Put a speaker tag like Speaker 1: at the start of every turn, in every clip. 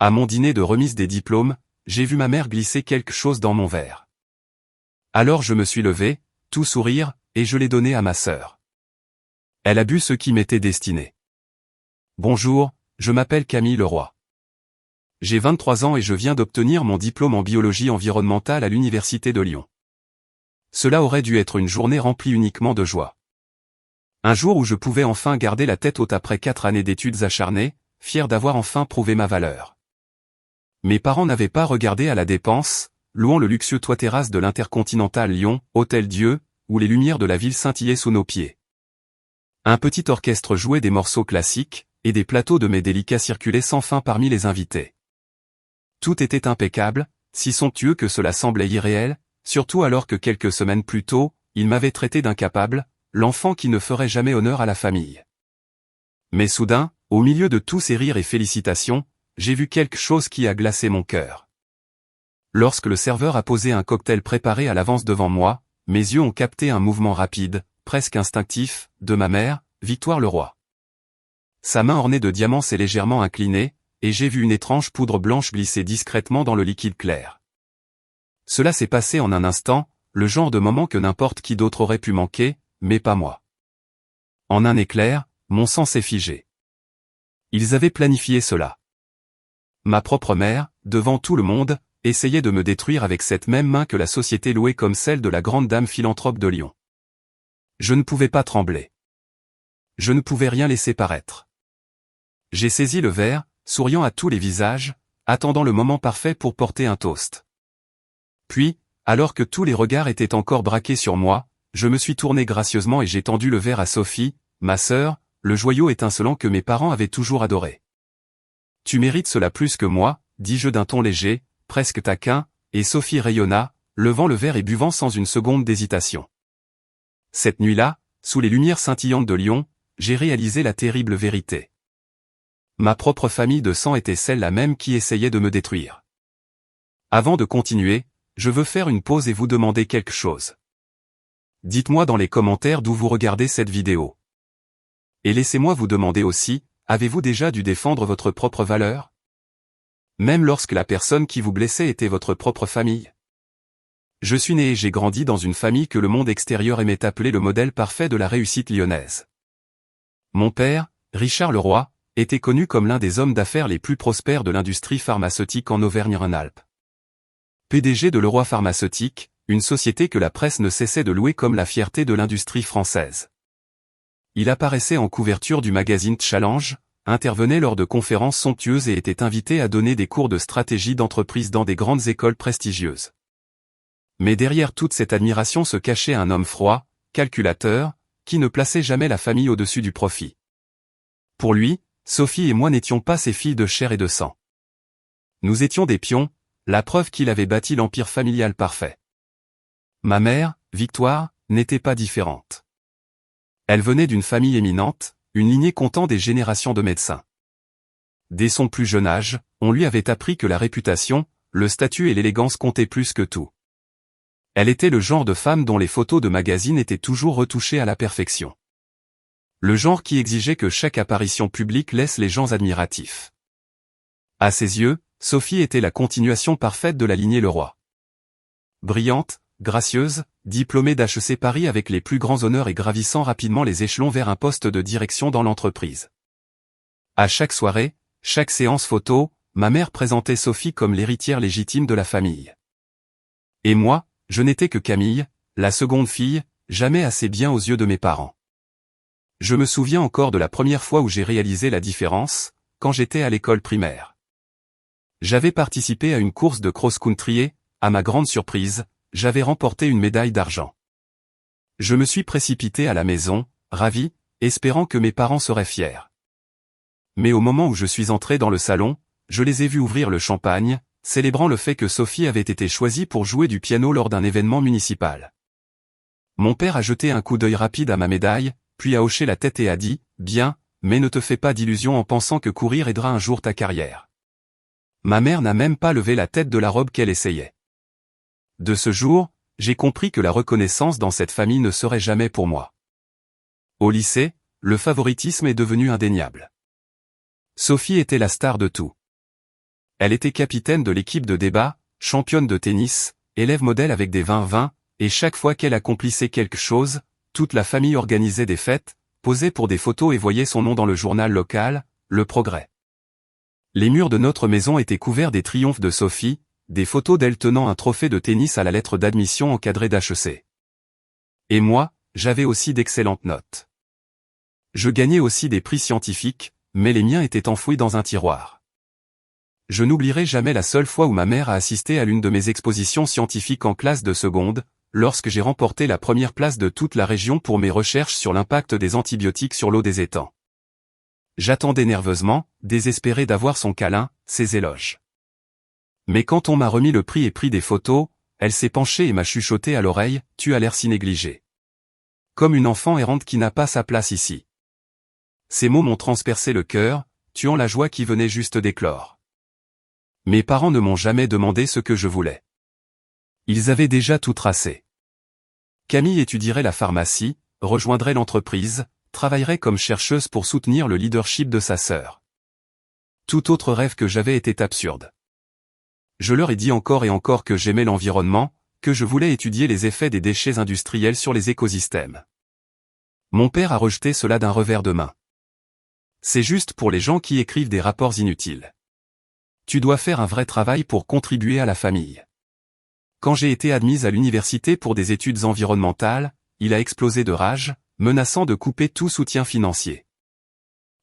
Speaker 1: À mon dîner de remise des diplômes, j'ai vu ma mère glisser quelque chose dans mon verre. Alors je me suis levé, tout sourire, et je l'ai donné à ma sœur. Elle a bu ce qui m'était destiné. Bonjour, je m'appelle Camille Leroy. J'ai 23 ans et je viens d'obtenir mon diplôme en biologie environnementale à l'Université de Lyon. Cela aurait dû être une journée remplie uniquement de joie. Un jour où je pouvais enfin garder la tête haute après 4 années d'études acharnées, fier d'avoir enfin prouvé ma valeur. Mes parents n'avaient pas regardé à la dépense, louant le luxueux toit-terrasse de l'Intercontinental Lyon, Hôtel Dieu, où les lumières de la ville scintillaient sous nos pieds. Un petit orchestre jouait des morceaux classiques, et des plateaux de mets délicats circulaient sans fin parmi les invités. Tout était impeccable, si somptueux que cela semblait irréel, surtout alors que quelques semaines plus tôt, ils m'avaient traité d'incapable, l'enfant qui ne ferait jamais honneur à la famille. Mais soudain, au milieu de tous ces rires et félicitations, j'ai vu quelque chose qui a glacé mon cœur. Lorsque le serveur a posé un cocktail préparé à l'avance devant moi, mes yeux ont capté un mouvement rapide, presque instinctif, de ma mère, Victoire Leroy. Sa main ornée de diamants s'est légèrement inclinée, et j'ai vu une étrange poudre blanche glisser discrètement dans le liquide clair. Cela s'est passé en un instant, le genre de moment que n'importe qui d'autre aurait pu manquer, mais pas moi. En un éclair, mon sang s'est figé. Ils avaient planifié cela. Ma propre mère, devant tout le monde, essayait de me détruire avec cette même main que la société louait comme celle de la grande dame philanthrope de Lyon. Je ne pouvais pas trembler. Je ne pouvais rien laisser paraître. J'ai saisi le verre, souriant à tous les visages, attendant le moment parfait pour porter un toast. Puis, alors que tous les regards étaient encore braqués sur moi, je me suis tourné gracieusement et j'ai tendu le verre à Sophie, ma sœur, le joyau étincelant que mes parents avaient toujours adoré. « Tu mérites cela plus que moi », dis-je d'un ton léger, presque taquin, et Sophie rayonna, levant le verre et buvant sans une seconde d'hésitation. Cette nuit-là, sous les lumières scintillantes de Lyon, j'ai réalisé la terrible vérité. Ma propre famille de sang était celle-là même qui essayait de me détruire. Avant de continuer, je veux faire une pause et vous demander quelque chose. Dites-moi dans les commentaires d'où vous regardez cette vidéo. Et laissez-moi vous demander aussi, avez-vous déjà dû défendre votre propre valeur? Même lorsque la personne qui vous blessait était votre propre famille? Je suis né et j'ai grandi dans une famille que le monde extérieur aimait appeler le modèle parfait de la réussite lyonnaise. Mon père, Richard Leroy, était connu comme l'un des hommes d'affaires les plus prospères de l'industrie pharmaceutique en Auvergne-Rhône-Alpes. PDG de Leroy Pharmaceutique, une société que la presse ne cessait de louer comme la fierté de l'industrie française. Il apparaissait en couverture du magazine Challenge, intervenait lors de conférences somptueuses et était invité à donner des cours de stratégie d'entreprise dans des grandes écoles prestigieuses. Mais derrière toute cette admiration se cachait un homme froid, calculateur, qui ne plaçait jamais la famille au-dessus du profit. Pour lui, Sophie et moi n'étions pas ses filles de chair et de sang. Nous étions des pions, la preuve qu'il avait bâti l'empire familial parfait. Ma mère, Victoire, n'était pas différente. Elle venait d'une famille éminente, une lignée comptant des générations de médecins. Dès son plus jeune âge, on lui avait appris que la réputation, le statut et l'élégance comptaient plus que tout. Elle était le genre de femme dont les photos de magazines étaient toujours retouchées à la perfection. Le genre qui exigeait que chaque apparition publique laisse les gens admiratifs. À ses yeux, Sophie était la continuation parfaite de la lignée Leroy. Brillante, gracieuse, diplômée d'HEC Paris avec les plus grands honneurs et gravissant rapidement les échelons vers un poste de direction dans l'entreprise. À chaque soirée, chaque séance photo, ma mère présentait Sophie comme l'héritière légitime de la famille. Et moi, je n'étais que Camille, la seconde fille, jamais assez bien aux yeux de mes parents. Je me souviens encore de la première fois où j'ai réalisé la différence, quand j'étais à l'école primaire. J'avais participé à une course de cross-country et, à ma grande surprise, j'avais remporté une médaille d'argent. Je me suis précipité à la maison, ravi, espérant que mes parents seraient fiers. Mais au moment où je suis entré dans le salon, je les ai vus ouvrir le champagne, célébrant le fait que Sophie avait été choisie pour jouer du piano lors d'un événement municipal. Mon père a jeté un coup d'œil rapide à ma médaille, puis a hoché la tête et a dit « Bien, mais ne te fais pas d'illusions en pensant que courir aidera un jour ta carrière. » Ma mère n'a même pas levé la tête de la robe qu'elle essayait. De ce jour, j'ai compris que la reconnaissance dans cette famille ne serait jamais pour moi. Au lycée, le favoritisme est devenu indéniable. Sophie était la star de tout. Elle était capitaine de l'équipe de débat, championne de tennis, élève modèle avec des 20-20, et chaque fois qu'elle accomplissait quelque chose, toute la famille organisait des fêtes, posait pour des photos et voyait son nom dans le journal local, Le Progrès. Les murs de notre maison étaient couverts des triomphes de Sophie, des photos d'elle tenant un trophée de tennis à la lettre d'admission encadrée d'HEC. Et moi, j'avais aussi d'excellentes notes. Je gagnais aussi des prix scientifiques, mais les miens étaient enfouis dans un tiroir. Je n'oublierai jamais la seule fois où ma mère a assisté à l'une de mes expositions scientifiques en classe de seconde, lorsque j'ai remporté la première place de toute la région pour mes recherches sur l'impact des antibiotiques sur l'eau des étangs. J'attendais nerveusement, désespéré d'avoir son câlin, ses éloges. Mais quand on m'a remis le prix et pris des photos, elle s'est penchée et m'a chuchoté à l'oreille, « Tu as l'air si négligé. Comme une enfant errante qui n'a pas sa place ici. » Ces mots m'ont transpercé le cœur, tuant la joie qui venait juste d'éclore. Mes parents ne m'ont jamais demandé ce que je voulais. Ils avaient déjà tout tracé. Camille étudierait la pharmacie, rejoindrait l'entreprise, travaillerait comme chercheuse pour soutenir le leadership de sa sœur. Tout autre rêve que j'avais était absurde. Je leur ai dit encore et encore que j'aimais l'environnement, que je voulais étudier les effets des déchets industriels sur les écosystèmes. Mon père a rejeté cela d'un revers de main. C'est juste pour les gens qui écrivent des rapports inutiles. Tu dois faire un vrai travail pour contribuer à la famille. Quand j'ai été admise à l'université pour des études environnementales, il a explosé de rage, menaçant de couper tout soutien financier.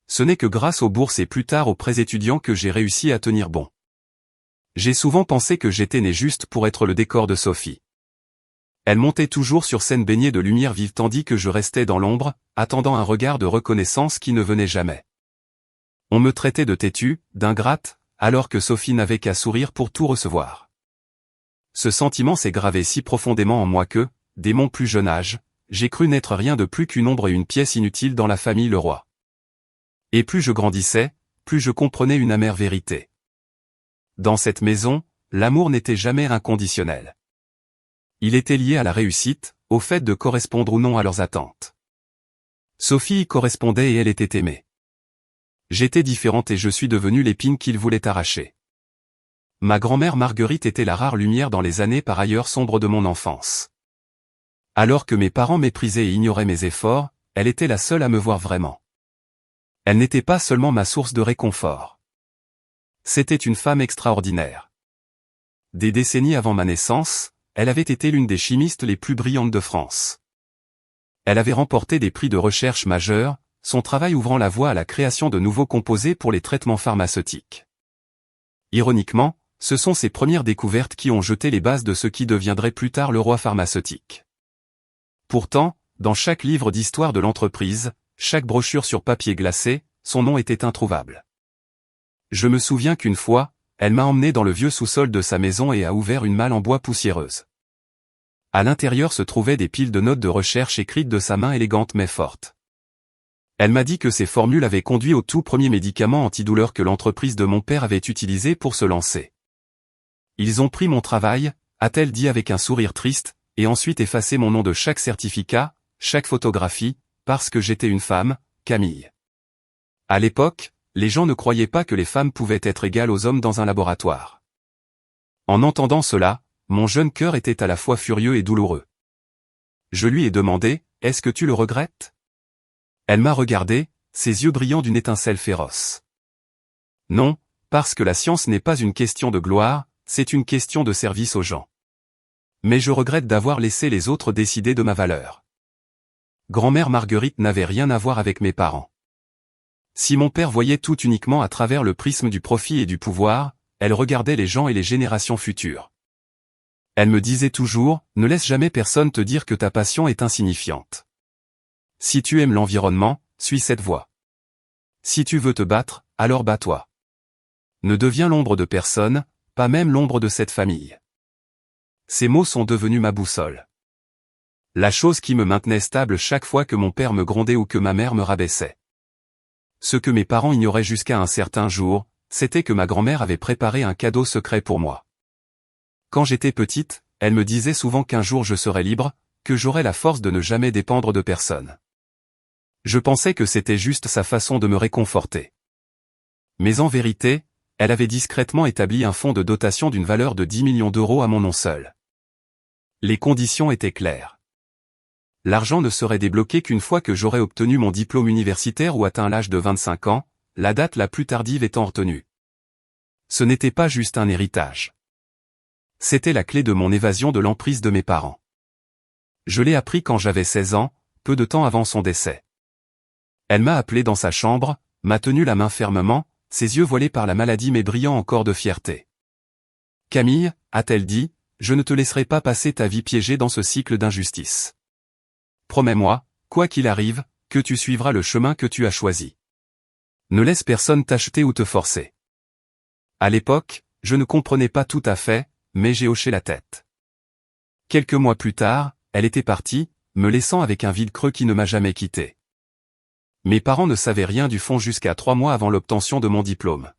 Speaker 1: Ce n'est que grâce aux bourses et plus tard aux prêts étudiants que j'ai réussi à tenir bon. J'ai souvent pensé que j'étais né juste pour être le décor de Sophie. Elle montait toujours sur scène baignée de lumière vive tandis que je restais dans l'ombre, attendant un regard de reconnaissance qui ne venait jamais. On me traitait de têtu, d'ingrate, alors que Sophie n'avait qu'à sourire pour tout recevoir. Ce sentiment s'est gravé si profondément en moi que, dès mon plus jeune âge, j'ai cru n'être rien de plus qu'une ombre et une pièce inutile dans la famille Leroy. Et plus je grandissais, plus je comprenais une amère vérité. Dans cette maison, l'amour n'était jamais inconditionnel. Il était lié à la réussite, au fait de correspondre ou non à leurs attentes. Sophie y correspondait et elle était aimée. J'étais différente et je suis devenue l'épine qu'il voulait arracher. Ma grand-mère Marguerite était la rare lumière dans les années par ailleurs sombres de mon enfance. Alors que mes parents méprisaient et ignoraient mes efforts, elle était la seule à me voir vraiment. Elle n'était pas seulement ma source de réconfort. C'était une femme extraordinaire. Des décennies avant ma naissance, elle avait été l'une des chimistes les plus brillantes de France. Elle avait remporté des prix de recherche majeurs, son travail ouvrant la voie à la création de nouveaux composés pour les traitements pharmaceutiques. Ironiquement, ce sont ces premières découvertes qui ont jeté les bases de ce qui deviendrait plus tard le roi pharmaceutique. Pourtant, dans chaque livre d'histoire de l'entreprise, chaque brochure sur papier glacé, son nom était introuvable. Je me souviens qu'une fois, elle m'a emmené dans le vieux sous-sol de sa maison et a ouvert une malle en bois poussiéreuse. À l'intérieur se trouvaient des piles de notes de recherche écrites de sa main élégante mais forte. Elle m'a dit que ces formules avaient conduit au tout premier médicament antidouleur que l'entreprise de mon père avait utilisé pour se lancer. Ils ont pris mon travail, a-t-elle dit avec un sourire triste, et ensuite effacé mon nom de chaque certificat, chaque photographie, parce que j'étais une femme, Camille. À l'époque, les gens ne croyaient pas que les femmes pouvaient être égales aux hommes dans un laboratoire. En entendant cela, mon jeune cœur était à la fois furieux et douloureux. Je lui ai demandé, « Est-ce que tu le regrettes ?» Elle m'a regardé, ses yeux brillants d'une étincelle féroce. « Non, parce que la science n'est pas une question de gloire, c'est une question de service aux gens. Mais je regrette d'avoir laissé les autres décider de ma valeur. » Grand-mère Marguerite n'avait rien à voir avec mes parents. Si mon père voyait tout uniquement à travers le prisme du profit et du pouvoir, elle regardait les gens et les générations futures. Elle me disait toujours, ne laisse jamais personne te dire que ta passion est insignifiante. Si tu aimes l'environnement, suis cette voie. Si tu veux te battre, alors bats-toi. Ne deviens l'ombre de personne, pas même l'ombre de cette famille. Ces mots sont devenus ma boussole. La chose qui me maintenait stable chaque fois que mon père me grondait ou que ma mère me rabaissait. Ce que mes parents ignoraient jusqu'à un certain jour, c'était que ma grand-mère avait préparé un cadeau secret pour moi. Quand j'étais petite, elle me disait souvent qu'un jour je serais libre, que j'aurais la force de ne jamais dépendre de personne. Je pensais que c'était juste sa façon de me réconforter. Mais en vérité, Elle avait discrètement établi un fonds de dotation d'une valeur de 10 millions d'euros à mon nom seul. Les conditions étaient claires. L'argent ne serait débloqué qu'une fois que j'aurais obtenu mon diplôme universitaire ou atteint l'âge de 25 ans, la date la plus tardive étant retenue. Ce n'était pas juste un héritage. C'était la clé de mon évasion de l'emprise de mes parents. Je l'ai appris quand j'avais 16 ans, peu de temps avant son décès. Elle m'a appelé dans sa chambre, m'a tenu la main fermement, ses yeux voilés par la maladie mais brillant encore de fierté. « Camille, a-t-elle dit, je ne te laisserai pas passer ta vie piégée dans ce cycle d'injustice. Promets-moi, quoi qu'il arrive, que tu suivras le chemin que tu as choisi. Ne laisse personne t'acheter ou te forcer. » À l'époque, je ne comprenais pas tout à fait, mais j'ai hoché la tête. Quelques mois plus tard, elle était partie, me laissant avec un vide creux qui ne m'a jamais quitté. Mes parents ne savaient rien du fond jusqu'à 3 mois avant l'obtention de mon diplôme.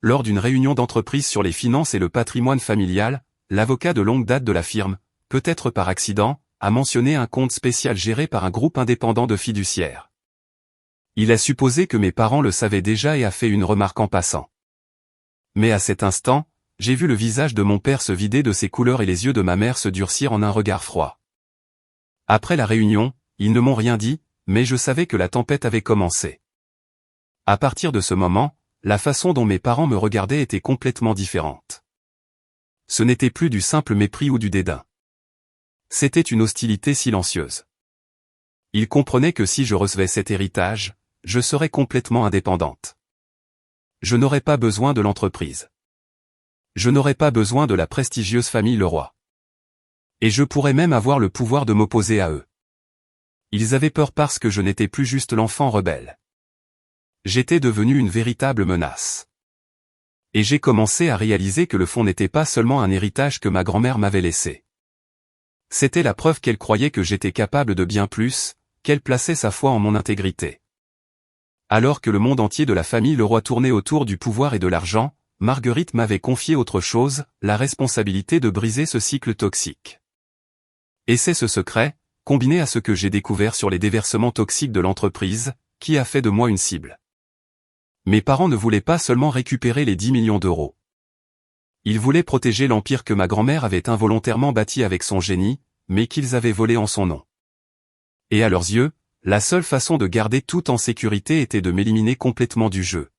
Speaker 1: Lors d'une réunion d'entreprise sur les finances et le patrimoine familial, l'avocat de longue date de la firme, peut-être par accident, a mentionné un compte spécial géré par un groupe indépendant de fiduciaires. Il a supposé que mes parents le savaient déjà et a fait une remarque en passant. Mais à cet instant, j'ai vu le visage de mon père se vider de ses couleurs et les yeux de ma mère se durcir en un regard froid. Après la réunion, ils ne m'ont rien dit, mais je savais que la tempête avait commencé. À partir de ce moment, la façon dont mes parents me regardaient était complètement différente. Ce n'était plus du simple mépris ou du dédain. C'était une hostilité silencieuse. Ils comprenaient que si je recevais cet héritage, je serais complètement indépendante. Je n'aurais pas besoin de l'entreprise. Je n'aurais pas besoin de la prestigieuse famille Leroy. Et je pourrais même avoir le pouvoir de m'opposer à eux. Ils avaient peur parce que je n'étais plus juste l'enfant rebelle. J'étais devenu une véritable menace. Et j'ai commencé à réaliser que le fonds n'était pas seulement un héritage que ma grand-mère m'avait laissé. C'était la preuve qu'elle croyait que j'étais capable de bien plus, qu'elle plaçait sa foi en mon intégrité. Alors que le monde entier de la famille Leroy tournait autour du pouvoir et de l'argent, Marguerite m'avait confié autre chose, la responsabilité de briser ce cycle toxique. Et c'est ce secret, combiné à ce que j'ai découvert sur les déversements toxiques de l'entreprise, qui a fait de moi une cible. Mes parents ne voulaient pas seulement récupérer les 10 millions d'euros. Ils voulaient protéger l'empire que ma grand-mère avait involontairement bâti avec son génie, mais qu'ils avaient volé en son nom. Et à leurs yeux, la seule façon de garder tout en sécurité était de m'éliminer complètement du jeu.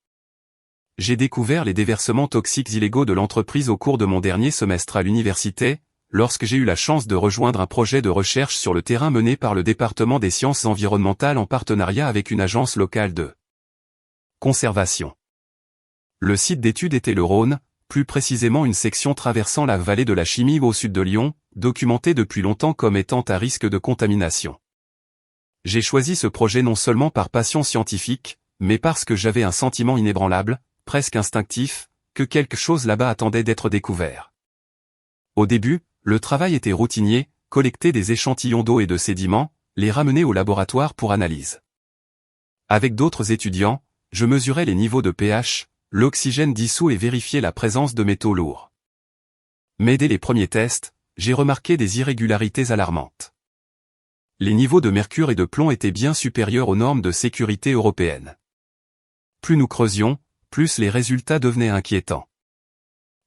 Speaker 1: J'ai découvert les déversements toxiques illégaux de l'entreprise au cours de mon dernier semestre à l'université, lorsque j'ai eu la chance de rejoindre un projet de recherche sur le terrain mené par le département des sciences environnementales en partenariat avec une agence locale de conservation. Le site d'étude était le Rhône, plus précisément une section traversant la vallée de la Chimie au sud de Lyon, documentée depuis longtemps comme étant à risque de contamination. J'ai choisi ce projet non seulement par passion scientifique, mais parce que j'avais un sentiment inébranlable, presque instinctif, que quelque chose là-bas attendait d'être découvert. Au début, le travail était routinier, collecter des échantillons d'eau et de sédiments, les ramener au laboratoire pour analyse. Avec d'autres étudiants, je mesurais les niveaux de pH, l'oxygène dissous et vérifiais la présence de métaux lourds. Mais dès les premiers tests, j'ai remarqué des irrégularités alarmantes. Les niveaux de mercure et de plomb étaient bien supérieurs aux normes de sécurité européennes. Plus nous creusions, plus les résultats devenaient inquiétants.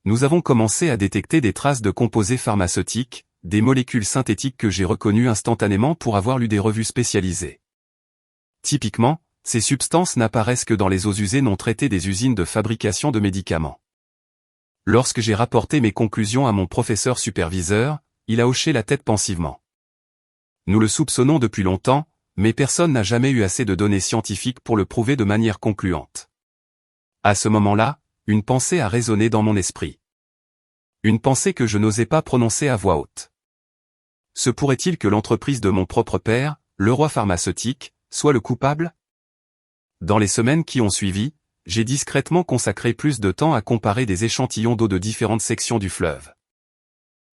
Speaker 1: Nous avons commencé à détecter des traces de composés pharmaceutiques, des molécules synthétiques que j'ai reconnues instantanément pour avoir lu des revues spécialisées. Typiquement, ces substances n'apparaissent que dans les eaux usées non traitées des usines de fabrication de médicaments. Lorsque j'ai rapporté mes conclusions à mon professeur superviseur, il a hoché la tête pensivement. Nous le soupçonnons depuis longtemps, mais personne n'a jamais eu assez de données scientifiques pour le prouver de manière concluante. À ce moment-là, une pensée a résonné dans mon esprit. Une pensée que je n'osais pas prononcer à voix haute. Se pourrait-il que l'entreprise de mon propre père, Leroy Pharmaceutique, soit le coupable? Dans les semaines qui ont suivi, j'ai discrètement consacré plus de temps à comparer des échantillons d'eau de différentes sections du fleuve.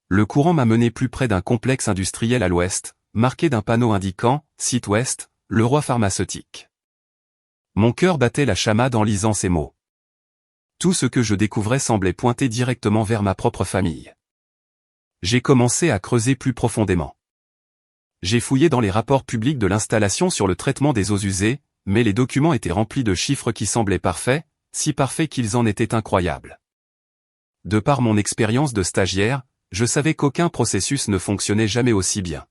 Speaker 1: Le courant m'a mené plus près d'un complexe industriel à l'ouest, marqué d'un panneau indiquant « Site Ouest, Leroy Pharmaceutique ». Mon cœur battait la chamade en lisant ces mots. Tout ce que je découvrais semblait pointer directement vers ma propre famille. J'ai commencé à creuser plus profondément. J'ai fouillé dans les rapports publics de l'installation sur le traitement des eaux usées, mais les documents étaient remplis de chiffres qui semblaient parfaits, si parfaits qu'ils en étaient incroyables. De par mon expérience de stagiaire, je savais qu'aucun processus ne fonctionnait jamais aussi bien.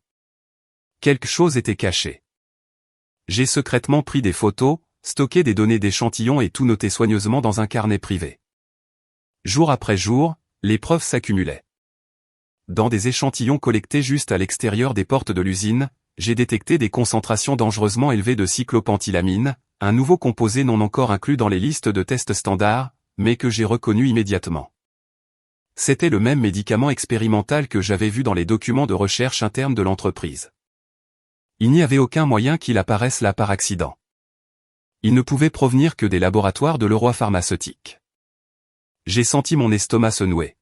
Speaker 1: Quelque chose était caché. J'ai secrètement pris des photos, stocké des données d'échantillons et tout noté soigneusement dans un carnet privé. Jour après jour, les preuves s'accumulaient. Dans des échantillons collectés juste à l'extérieur des portes de l'usine, j'ai détecté des concentrations dangereusement élevées de cyclopentylamine, un nouveau composé non encore inclus dans les listes de tests standards, mais que j'ai reconnu immédiatement. C'était le même médicament expérimental que j'avais vu dans les documents de recherche interne de l'entreprise. Il n'y avait aucun moyen qu'il apparaisse là par accident. Il ne pouvait provenir que des laboratoires de Leroy Pharmaceutique. J'ai senti mon estomac se nouer.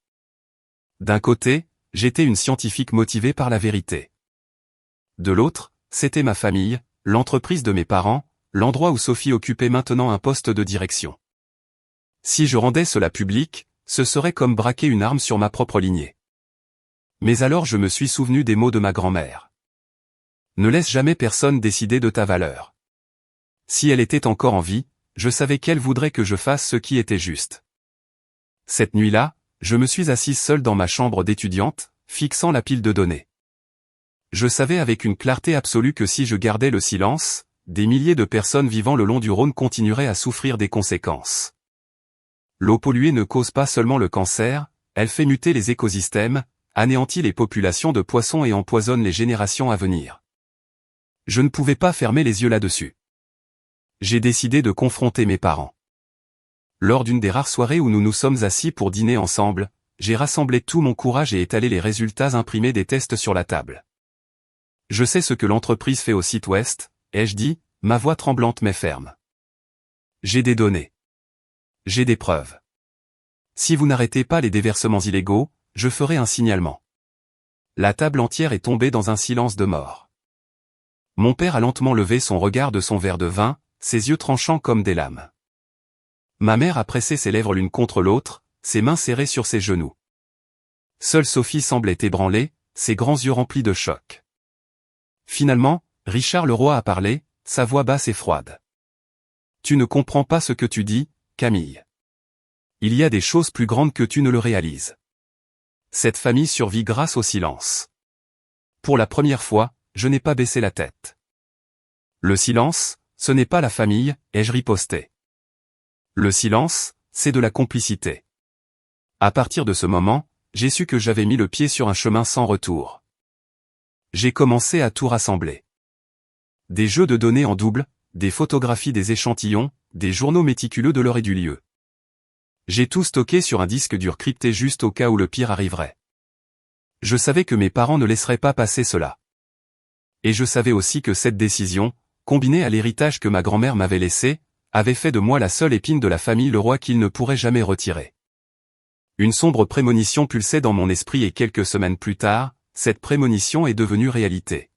Speaker 1: D'un côté, j'étais une scientifique motivée par la vérité. De l'autre, c'était ma famille, l'entreprise de mes parents, l'endroit où Sophie occupait maintenant un poste de direction. Si je rendais cela public, ce serait comme braquer une arme sur ma propre lignée. Mais alors je me suis souvenu des mots de ma grand-mère. Ne laisse jamais personne décider de ta valeur. Si elle était encore en vie, je savais qu'elle voudrait que je fasse ce qui était juste. Cette nuit-là, je me suis assise seule dans ma chambre d'étudiante, fixant la pile de données. Je savais avec une clarté absolue que si je gardais le silence, des milliers de personnes vivant le long du Rhône continueraient à souffrir des conséquences. L'eau polluée ne cause pas seulement le cancer, elle fait muter les écosystèmes, anéantit les populations de poissons et empoisonne les générations à venir. Je ne pouvais pas fermer les yeux là-dessus. J'ai décidé de confronter mes parents. Lors d'une des rares soirées où nous nous sommes assis pour dîner ensemble, j'ai rassemblé tout mon courage et étalé les résultats imprimés des tests sur la table. Je sais ce que l'entreprise fait au site ouest, ai-je dit, ma voix tremblante mais ferme. J'ai des données. J'ai des preuves. Si vous n'arrêtez pas les déversements illégaux, je ferai un signalement. La table entière est tombée dans un silence de mort. Mon père a lentement levé son regard de son verre de vin, ses yeux tranchants comme des lames. Ma mère a pressé ses lèvres l'une contre l'autre, ses mains serrées sur ses genoux. Seule Sophie semblait ébranlée, ses grands yeux remplis de choc. Finalement, Richard Leroy a parlé, sa voix basse et froide. Tu ne comprends pas ce que tu dis, Camille. Il y a des choses plus grandes que tu ne le réalises. Cette famille survit grâce au silence. Pour la première fois, je n'ai pas baissé la tête. Le silence, ce n'est pas la famille, ai-je riposté. Le silence, c'est de la complicité. À partir de ce moment, j'ai su que j'avais mis le pied sur un chemin sans retour. J'ai commencé à tout rassembler. Des jeux de données en double, des photographies des échantillons, des journaux méticuleux de l'heure et du lieu. J'ai tout stocké sur un disque dur crypté juste au cas où le pire arriverait. Je savais que mes parents ne laisseraient pas passer cela. Et je savais aussi que cette décision, combinée à l'héritage que ma grand-mère m'avait laissé, avait fait de moi la seule épine de la famille Leroy qu'il ne pourrait jamais retirer. Une sombre prémonition pulsait dans mon esprit et quelques semaines plus tard, cette prémonition est devenue réalité.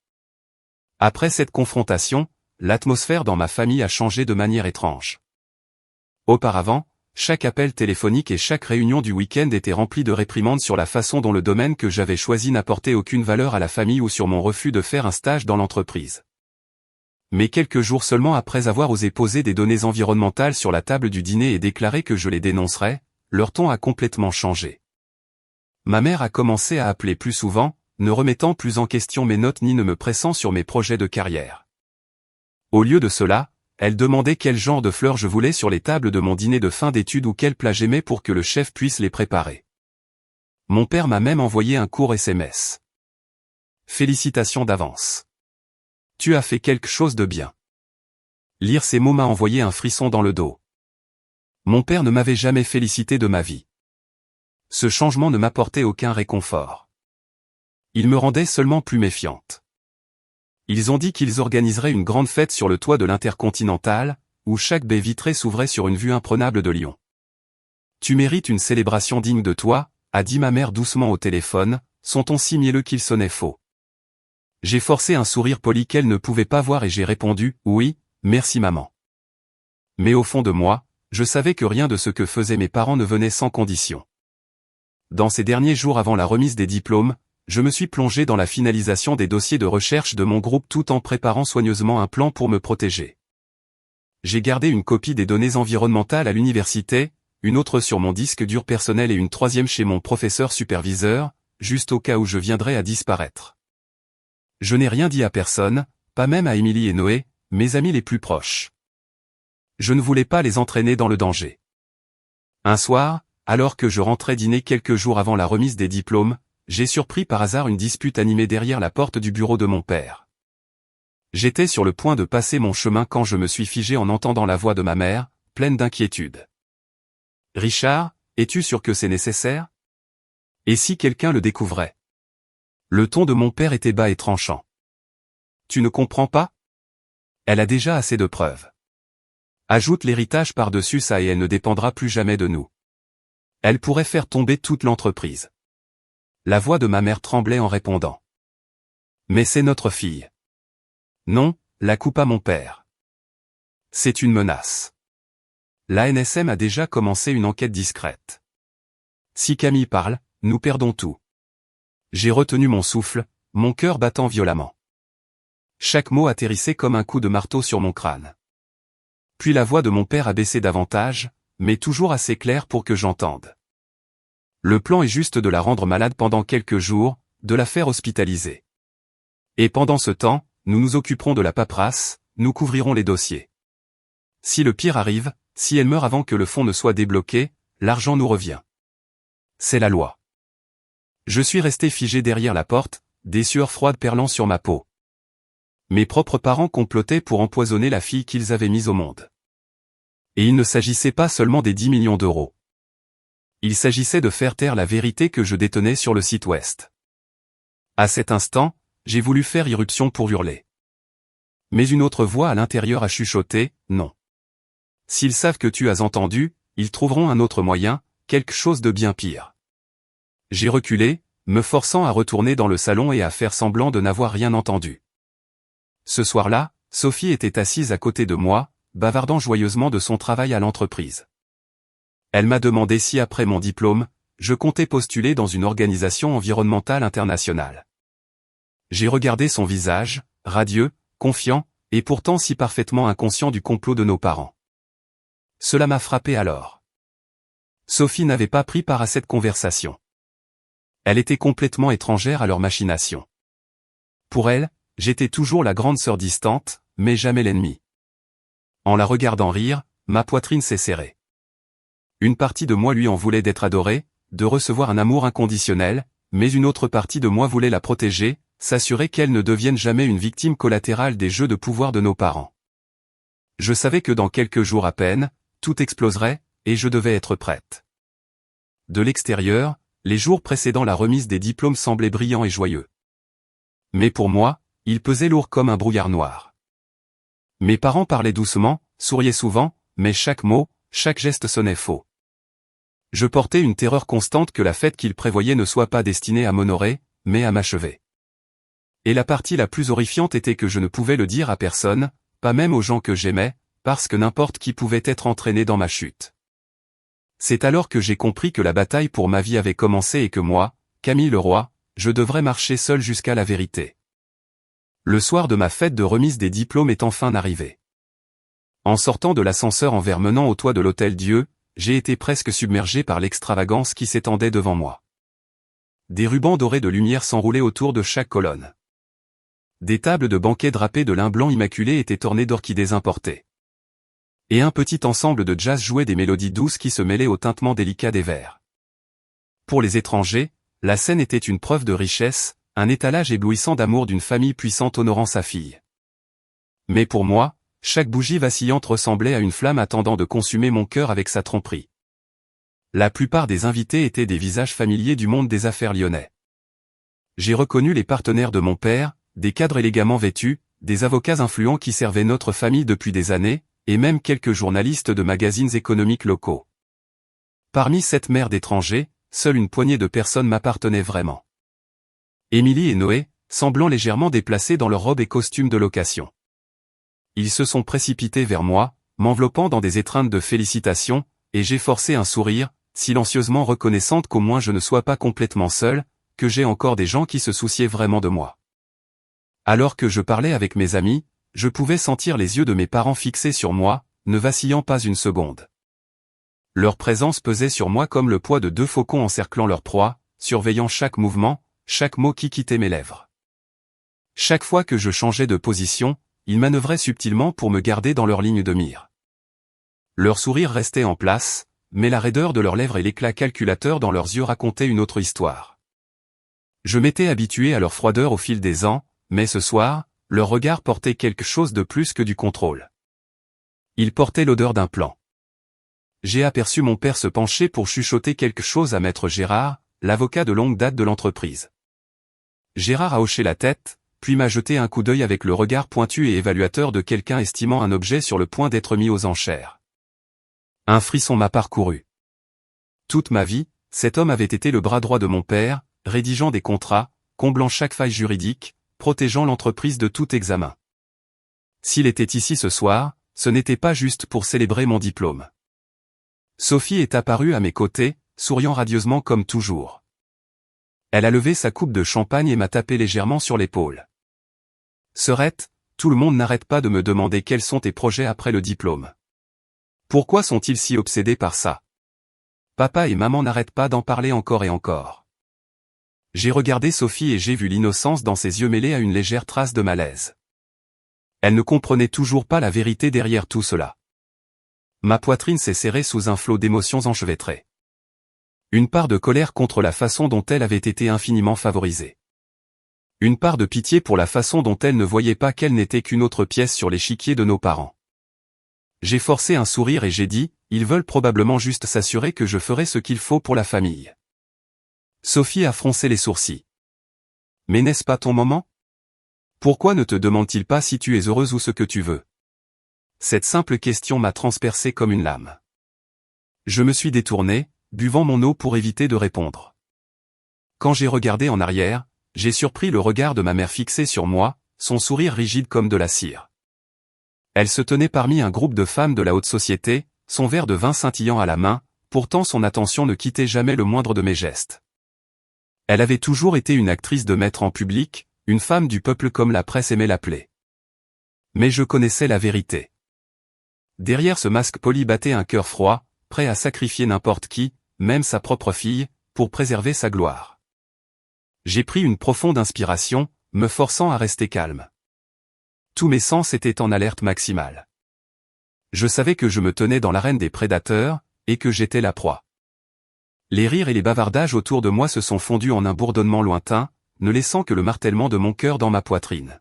Speaker 1: Après cette confrontation, l'atmosphère dans ma famille a changé de manière étrange. Auparavant, chaque appel téléphonique et chaque réunion du week-end était rempli de réprimandes sur la façon dont le domaine que j'avais choisi n'apportait aucune valeur à la famille ou sur mon refus de faire un stage dans l'entreprise. Mais quelques jours seulement après avoir osé poser des données environnementales sur la table du dîner et déclarer que je les dénoncerais, leur ton a complètement changé. Ma mère a commencé à appeler plus souvent, ne remettant plus en question mes notes ni ne me pressant sur mes projets de carrière. Au lieu de cela, elle demandait quel genre de fleurs je voulais sur les tables de mon dîner de fin d'études ou quel plat j'aimais pour que le chef puisse les préparer. Mon père m'a même envoyé un court SMS. Félicitations d'avance. Tu as fait quelque chose de bien. Lire ces mots m'a envoyé un frisson dans le dos. Mon père ne m'avait jamais félicité de ma vie. Ce changement ne m'apportait aucun réconfort. Il me rendait seulement plus méfiante. Ils ont dit qu'ils organiseraient une grande fête sur le toit de l'Intercontinental, où chaque baie vitrée s'ouvrait sur une vue imprenable de Lyon. Tu mérites une célébration digne de toi, a dit ma mère doucement au téléphone, son ton si mielleux qu'il sonnait faux. J'ai forcé un sourire poli qu'elle ne pouvait pas voir et j'ai répondu « Oui, merci maman ». Mais au fond de moi, je savais que rien de ce que faisaient mes parents ne venait sans condition. Dans ces derniers jours avant la remise des diplômes, je me suis plongé dans la finalisation des dossiers de recherche de mon groupe tout en préparant soigneusement un plan pour me protéger. J'ai gardé une copie des données environnementales à l'université, une autre sur mon disque dur personnel et une troisième chez mon professeur superviseur, juste au cas où je viendrais à disparaître. Je n'ai rien dit à personne, pas même à Émilie et Noé, mes amis les plus proches. Je ne voulais pas les entraîner dans le danger. Un soir, alors que je rentrais dîner quelques jours avant la remise des diplômes, j'ai surpris par hasard une dispute animée derrière la porte du bureau de mon père. J'étais sur le point de passer mon chemin quand je me suis figé en entendant la voix de ma mère, pleine d'inquiétude. « Richard, es-tu sûr que c'est nécessaire ? Et si quelqu'un le découvrait ?» Le ton de mon père était bas et tranchant. « Tu ne comprends pas ? Elle a déjà assez de preuves. Ajoute l'héritage par-dessus ça et elle ne dépendra plus jamais de nous. Elle pourrait faire tomber toute l'entreprise. » La voix de ma mère tremblait en répondant. « Mais c'est notre fille. » Non, la coupa mon père. C'est une menace. L'ANSM a déjà commencé une enquête discrète. Si Camille parle, nous perdons tout. J'ai retenu mon souffle, mon cœur battant violemment. Chaque mot atterrissait comme un coup de marteau sur mon crâne. Puis la voix de mon père a baissé davantage, mais toujours assez claire pour que j'entende. Le plan est juste de la rendre malade pendant quelques jours, de la faire hospitaliser. Et pendant ce temps, nous nous occuperons de la paperasse, nous couvrirons les dossiers. Si le pire arrive, si elle meurt avant que le fonds ne soit débloqué, l'argent nous revient. C'est la loi. Je suis resté figé derrière la porte, des sueurs froides perlant sur ma peau. Mes propres parents complotaient pour empoisonner la fille qu'ils avaient mise au monde. Et il ne s'agissait pas seulement des 10 millions d'euros. Il s'agissait de faire taire la vérité que je détenais sur le site Ouest. À cet instant, j'ai voulu faire irruption pour hurler. Mais une autre voix à l'intérieur a chuchoté, non. S'ils savent que tu as entendu, ils trouveront un autre moyen, quelque chose de bien pire. J'ai reculé, me forçant à retourner dans le salon et à faire semblant de n'avoir rien entendu. Ce soir-là, Sophie était assise à côté de moi, bavardant joyeusement de son travail à l'entreprise. Elle m'a demandé si après mon diplôme, je comptais postuler dans une organisation environnementale internationale. J'ai regardé son visage, radieux, confiant, et pourtant si parfaitement inconscient du complot de nos parents. Cela m'a frappé alors. Sophie n'avait pas pris part à cette conversation. Elle était complètement étrangère à leur machination. Pour elle, j'étais toujours la grande sœur distante, mais jamais l'ennemi. En la regardant rire, ma poitrine s'est serrée. Une partie de moi lui en voulait d'être adorée, de recevoir un amour inconditionnel, mais une autre partie de moi voulait la protéger, s'assurer qu'elle ne devienne jamais une victime collatérale des jeux de pouvoir de nos parents. Je savais que dans quelques jours à peine, tout exploserait, et je devais être prête. De l'extérieur, les jours précédant la remise des diplômes semblaient brillants et joyeux. Mais pour moi, ils pesaient lourd comme un brouillard noir. Mes parents parlaient doucement, souriaient souvent, mais chaque mot, chaque geste sonnait faux. Je portais une terreur constante que la fête qu'ils prévoyaient ne soit pas destinée à m'honorer, mais à m'achever. Et la partie la plus horrifiante était que je ne pouvais le dire à personne, pas même aux gens que j'aimais, parce que n'importe qui pouvait être entraîné dans ma chute. C'est alors que j'ai compris que la bataille pour ma vie avait commencé et que moi, Camille Leroy, je devrais marcher seul jusqu'à la vérité. Le soir de ma fête de remise des diplômes est enfin arrivé. En sortant de l'ascenseur en verre menant au toit de l'Hôtel Dieu, j'ai été presque submergé par l'extravagance qui s'étendait devant moi. Des rubans dorés de lumière s'enroulaient autour de chaque colonne. Des tables de banquet drapées de lin blanc immaculé étaient ornées d'orchidées importées. Et un petit ensemble de jazz jouait des mélodies douces qui se mêlaient au tintement délicat des verres. Pour les étrangers, la scène était une preuve de richesse, un étalage éblouissant d'amour d'une famille puissante honorant sa fille. Mais pour moi, chaque bougie vacillante ressemblait à une flamme attendant de consumer mon cœur avec sa tromperie. La plupart des invités étaient des visages familiers du monde des affaires lyonnais. J'ai reconnu les partenaires de mon père, des cadres élégamment vêtus, des avocats influents qui servaient notre famille depuis des années, et même quelques journalistes de magazines économiques locaux. Parmi cette mer d'étrangers, seule une poignée de personnes m'appartenaient vraiment. Émilie et Noé, semblant légèrement déplacés dans leurs robes et costumes de location. Ils se sont précipités vers moi, m'enveloppant dans des étreintes de félicitations, et j'ai forcé un sourire, silencieusement reconnaissante qu'au moins je ne sois pas complètement seul, que j'ai encore des gens qui se souciaient vraiment de moi. Alors que je parlais avec mes amis, je pouvais sentir les yeux de mes parents fixés sur moi, ne vacillant pas une seconde. Leur présence pesait sur moi comme le poids de 2 faucons encerclant leur proie, surveillant chaque mouvement, chaque mot qui quittait mes lèvres. Chaque fois que je changeais de position, ils manœuvraient subtilement pour me garder dans leur ligne de mire. Leur sourire restait en place, mais la raideur de leurs lèvres et l'éclat calculateur dans leurs yeux racontaient une autre histoire. Je m'étais habitué à leur froideur au fil des ans, mais ce soir, leur regard portait quelque chose de plus que du contrôle. Il portait l'odeur d'un plan. J'ai aperçu mon père se pencher pour chuchoter quelque chose à maître Gérard, l'avocat de longue date de l'entreprise. Gérard a hoché la tête, puis m'a jeté un coup d'œil avec le regard pointu et évaluateur de quelqu'un estimant un objet sur le point d'être mis aux enchères. Un frisson m'a parcouru. Toute ma vie, cet homme avait été le bras droit de mon père, rédigeant des contrats, comblant chaque faille juridique, protégeant l'entreprise de tout examen. S'il était ici ce soir, ce n'était pas juste pour célébrer mon diplôme. Sophie est apparue à mes côtés, souriant radieusement comme toujours. Elle a levé sa coupe de champagne et m'a tapé légèrement sur l'épaule. Sœurette, tout le monde n'arrête pas de me demander quels sont tes projets après le diplôme. Pourquoi sont-ils si obsédés par ça? Papa et maman n'arrêtent pas d'en parler encore et encore. J'ai regardé Sophie et j'ai vu l'innocence dans ses yeux mêlés à une légère trace de malaise. Elle ne comprenait toujours pas la vérité derrière tout cela. Ma poitrine s'est serrée sous un flot d'émotions enchevêtrées. Une part de colère contre la façon dont elle avait été infiniment favorisée. Une part de pitié pour la façon dont elle ne voyait pas qu'elle n'était qu'une autre pièce sur l'échiquier de nos parents. J'ai forcé un sourire et j'ai dit, ils veulent probablement juste s'assurer que je ferai ce qu'il faut pour la famille. Sophie a froncé les sourcils. Mais n'est-ce pas ton moment? Pourquoi ne te demande-t-il pas si tu es heureuse ou ce que tu veux? Cette simple question m'a transpercé comme une lame. Je me suis détourné, buvant mon eau pour éviter de répondre. Quand j'ai regardé en arrière, j'ai surpris le regard de ma mère fixé sur moi, son sourire rigide comme de la cire. Elle se tenait parmi un groupe de femmes de la haute société, son verre de vin scintillant à la main, pourtant son attention ne quittait jamais le moindre de mes gestes. Elle avait toujours été une actrice de maître en public, une femme du peuple comme la presse aimait l'appeler. Mais je connaissais la vérité. Derrière ce masque poli battait un cœur froid, prêt à sacrifier n'importe qui, même sa propre fille, pour préserver sa gloire. J'ai pris une profonde inspiration, me forçant à rester calme. Tous mes sens étaient en alerte maximale. Je savais que je me tenais dans l'arène des prédateurs, et que j'étais la proie. Les rires et les bavardages autour de moi se sont fondus en un bourdonnement lointain, ne laissant que le martèlement de mon cœur dans ma poitrine.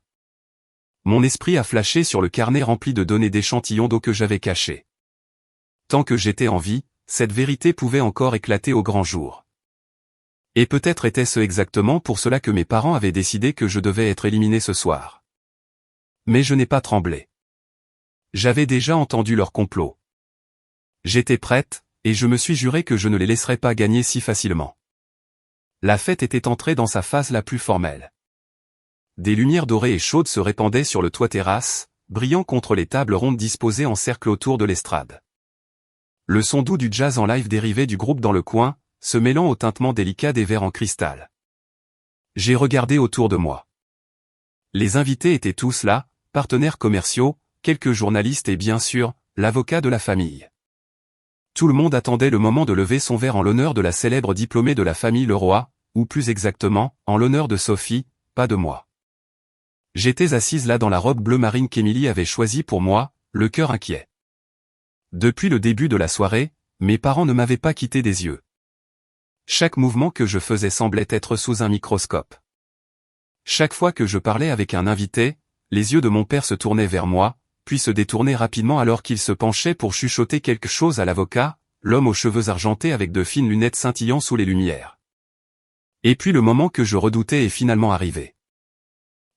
Speaker 1: Mon esprit a flashé sur le carnet rempli de données d'échantillons d'eau que j'avais caché. Tant que j'étais en vie, cette vérité pouvait encore éclater au grand jour. Et peut-être était-ce exactement pour cela que mes parents avaient décidé que je devais être éliminé ce soir. Mais je n'ai pas tremblé. J'avais déjà entendu leur complot. J'étais prête, et je me suis juré que je ne les laisserais pas gagner si facilement. La fête était entrée dans sa phase la plus formelle. Des lumières dorées et chaudes se répandaient sur le toit terrasse, brillant contre les tables rondes disposées en cercle autour de l'estrade. Le son doux du jazz en live dérivait du groupe dans le coin, se mêlant au tintement délicat des verres en cristal. J'ai regardé autour de moi. Les invités étaient tous là, partenaires commerciaux, quelques journalistes et bien sûr, l'avocat de la famille. Tout le monde attendait le moment de lever son verre en l'honneur de la célèbre diplômée de la famille Leroy, ou plus exactement, en l'honneur de Sophie, pas de moi. J'étais assise là dans la robe bleu marine qu'Émilie avait choisie pour moi, le cœur inquiet. Depuis le début de la soirée, mes parents ne m'avaient pas quitté des yeux. Chaque mouvement que je faisais semblait être sous un microscope. Chaque fois que je parlais avec un invité, les yeux de mon père se tournaient vers moi, puis se détournaient rapidement alors qu'il se penchait pour chuchoter quelque chose à l'avocat, l'homme aux cheveux argentés avec de fines lunettes scintillant sous les lumières. Et puis le moment que je redoutais est finalement arrivé.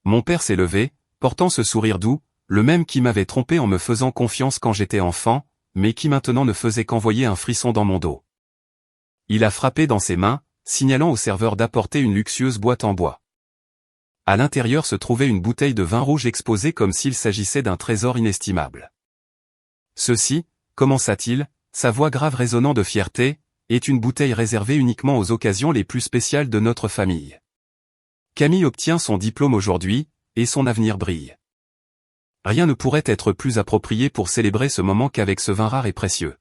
Speaker 1: Mon père s'est levé, portant ce sourire doux, le même qui m'avait trompé en me faisant confiance quand j'étais enfant, mais qui maintenant ne faisait qu'envoyer un frisson dans mon dos. Il a frappé dans ses mains, signalant au serveur d'apporter une luxueuse boîte en bois. À l'intérieur se trouvait une bouteille de vin rouge exposée comme s'il s'agissait d'un trésor inestimable. Ceci, commença-t-il, sa voix grave résonnant de fierté, est une bouteille réservée uniquement aux occasions les plus spéciales de notre famille. Camille obtient son diplôme aujourd'hui, et son avenir brille. Rien ne pourrait être plus approprié pour célébrer ce moment qu'avec ce vin rare et précieux.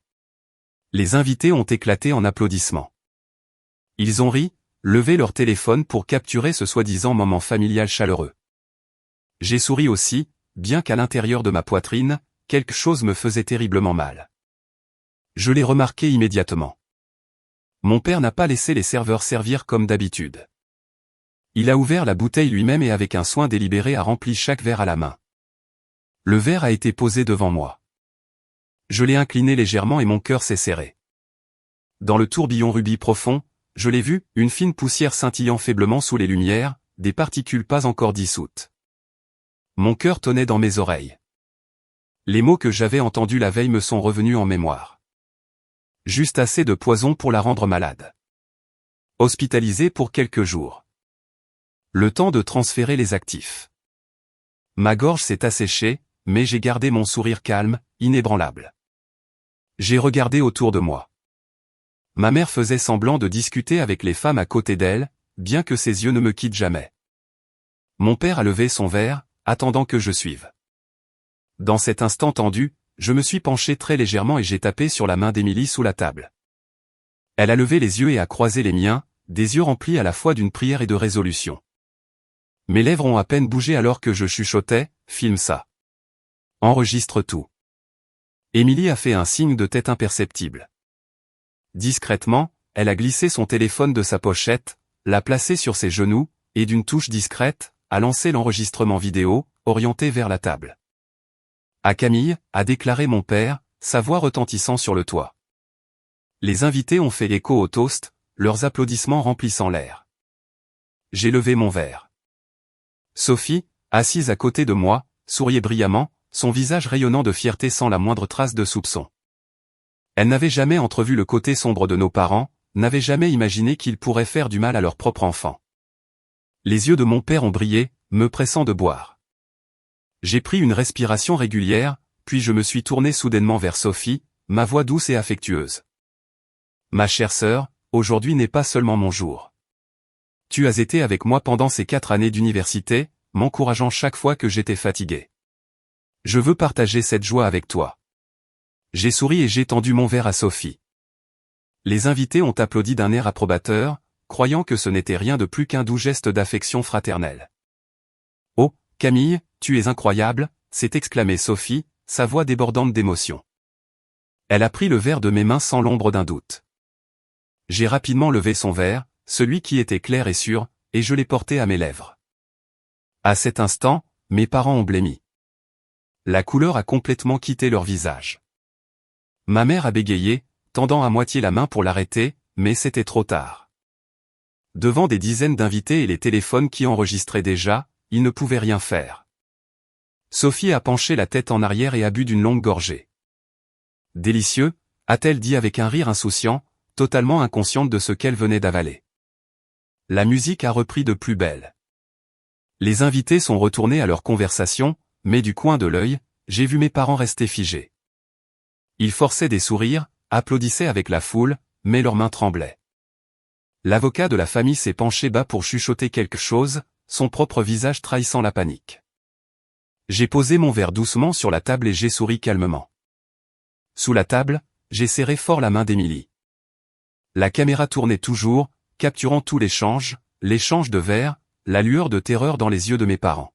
Speaker 1: Les invités ont éclaté en applaudissements. Ils ont ri, levé leur téléphone pour capturer ce soi-disant moment familial chaleureux. J'ai souri aussi, bien qu'à l'intérieur de ma poitrine, quelque chose me faisait terriblement mal. Je l'ai remarqué immédiatement. Mon père n'a pas laissé les serveurs servir comme d'habitude. Il a ouvert la bouteille lui-même et avec un soin délibéré a rempli chaque verre à la main. Le verre a été posé devant moi. Je l'ai incliné légèrement et mon cœur s'est serré. Dans le tourbillon rubis profond, je l'ai vu, une fine poussière scintillant faiblement sous les lumières, des particules pas encore dissoutes. Mon cœur tonnait dans mes oreilles. Les mots que j'avais entendus la veille me sont revenus en mémoire. Juste assez de poison pour la rendre malade. Hospitalisée pour quelques jours. Le temps de transférer les actifs. Ma gorge s'est asséchée, mais j'ai gardé mon sourire calme, inébranlable. J'ai regardé autour de moi. Ma mère faisait semblant de discuter avec les femmes à côté d'elle, bien que ses yeux ne me quittent jamais. Mon père a levé son verre, attendant que je suive. Dans cet instant tendu, je me suis penché très légèrement et j'ai tapé sur la main d'Émilie sous la table. Elle a levé les yeux et a croisé les miens, des yeux remplis à la fois d'une prière et de résolution. Mes lèvres ont à peine bougé alors que je chuchotais, « Filme ça. Enregistre tout. » Émilie a fait un signe de tête imperceptible. Discrètement, elle a glissé son téléphone de sa pochette, l'a placé sur ses genoux, et d'une touche discrète, a lancé l'enregistrement vidéo, orienté vers la table. À Camille, a déclaré mon père, sa voix retentissant sur le toit. Les invités ont fait écho au toast, leurs applaudissements remplissant l'air. J'ai levé mon verre. Sophie, assise à côté de moi, souriait brillamment, son visage rayonnant de fierté sans la moindre trace de soupçon. Elle n'avait jamais entrevu le côté sombre de nos parents, n'avait jamais imaginé qu'ils pourraient faire du mal à leur propre enfant. Les yeux de mon père ont brillé, me pressant de boire. J'ai pris une respiration régulière, puis je me suis tourné soudainement vers Sophie, ma voix douce et affectueuse. Ma chère sœur, aujourd'hui n'est pas seulement mon jour. Tu as été avec moi pendant ces 4 années d'université, m'encourageant chaque fois que j'étais fatigué. Je veux partager cette joie avec toi. J'ai souri et j'ai tendu mon verre à Sophie. Les invités ont applaudi d'un air approbateur, croyant que ce n'était rien de plus qu'un doux geste d'affection fraternelle. « Oh, Camille, tu es incroyable !» s'est exclamée Sophie, sa voix débordante d'émotion. Elle a pris le verre de mes mains sans l'ombre d'un doute. J'ai rapidement levé son verre, celui qui était clair et sûr, et je l'ai porté à mes lèvres. À cet instant, mes parents ont blêmi. La couleur a complètement quitté leur visage. Ma mère a bégayé, tendant à moitié la main pour l'arrêter, mais c'était trop tard. Devant des dizaines d'invités et les téléphones qui enregistraient déjà, ils ne pouvaient rien faire. Sophie a penché la tête en arrière et a bu d'une longue gorgée. « Délicieux », a-t-elle dit avec un rire insouciant, totalement inconsciente de ce qu'elle venait d'avaler. La musique a repris de plus belle. Les invités sont retournés à leur conversation, mais du coin de l'œil, j'ai vu mes parents rester figés. Ils forçaient des sourires, applaudissaient avec la foule, mais leurs mains tremblaient. L'avocat de la famille s'est penché bas pour chuchoter quelque chose, son propre visage trahissant la panique. J'ai posé mon verre doucement sur la table et j'ai souri calmement. Sous la table, j'ai serré fort la main d'Émilie. La caméra tournait toujours, capturant tout l'échange de verres, la lueur de terreur dans les yeux de mes parents.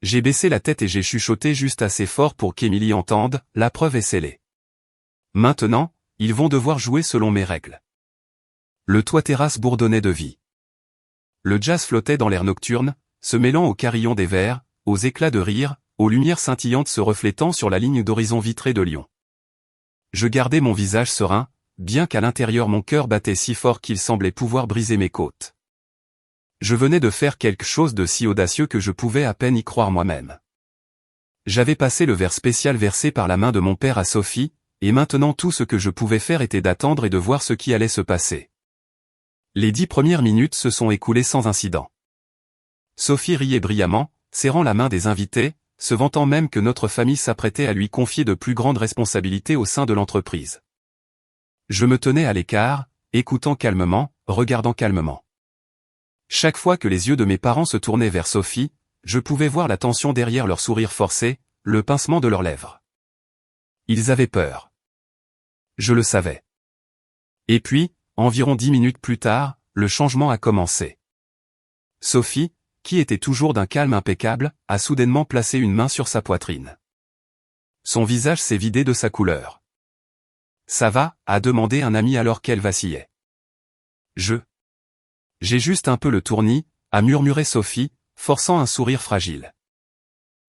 Speaker 1: J'ai baissé la tête et j'ai chuchoté juste assez fort pour qu'Émilie entende, la preuve est scellée. Maintenant, ils vont devoir jouer selon mes règles. Le toit terrasse bourdonnait de vie. Le jazz flottait dans l'air nocturne, se mêlant aux carillons des verres, aux éclats de rire, aux lumières scintillantes se reflétant sur la ligne d'horizon vitrée de Lyon. Je gardais mon visage serein, bien qu'à l'intérieur mon cœur battait si fort qu'il semblait pouvoir briser mes côtes. Je venais de faire quelque chose de si audacieux que je pouvais à peine y croire moi-même. J'avais passé le verre spécial versé par la main de mon père à Sophie, et maintenant tout ce que je pouvais faire était d'attendre et de voir ce qui allait se passer. Les 10 premières minutes se sont écoulées sans incident. Sophie riait brillamment, serrant la main des invités, se vantant même que notre famille s'apprêtait à lui confier de plus grandes responsabilités au sein de l'entreprise. Je me tenais à l'écart, écoutant calmement, regardant calmement. Chaque fois que les yeux de mes parents se tournaient vers Sophie, je pouvais voir la tension derrière leur sourire forcé, le pincement de leurs lèvres. Ils avaient peur. Je le savais. Et puis, environ 10 minutes plus tard, le changement a commencé. Sophie, qui était toujours d'un calme impeccable, a soudainement placé une main sur sa poitrine. Son visage s'est vidé de sa couleur. « Ça va ?» a demandé un ami alors qu'elle vacillait. J'ai juste un peu le tournis, a murmuré Sophie, forçant un sourire fragile.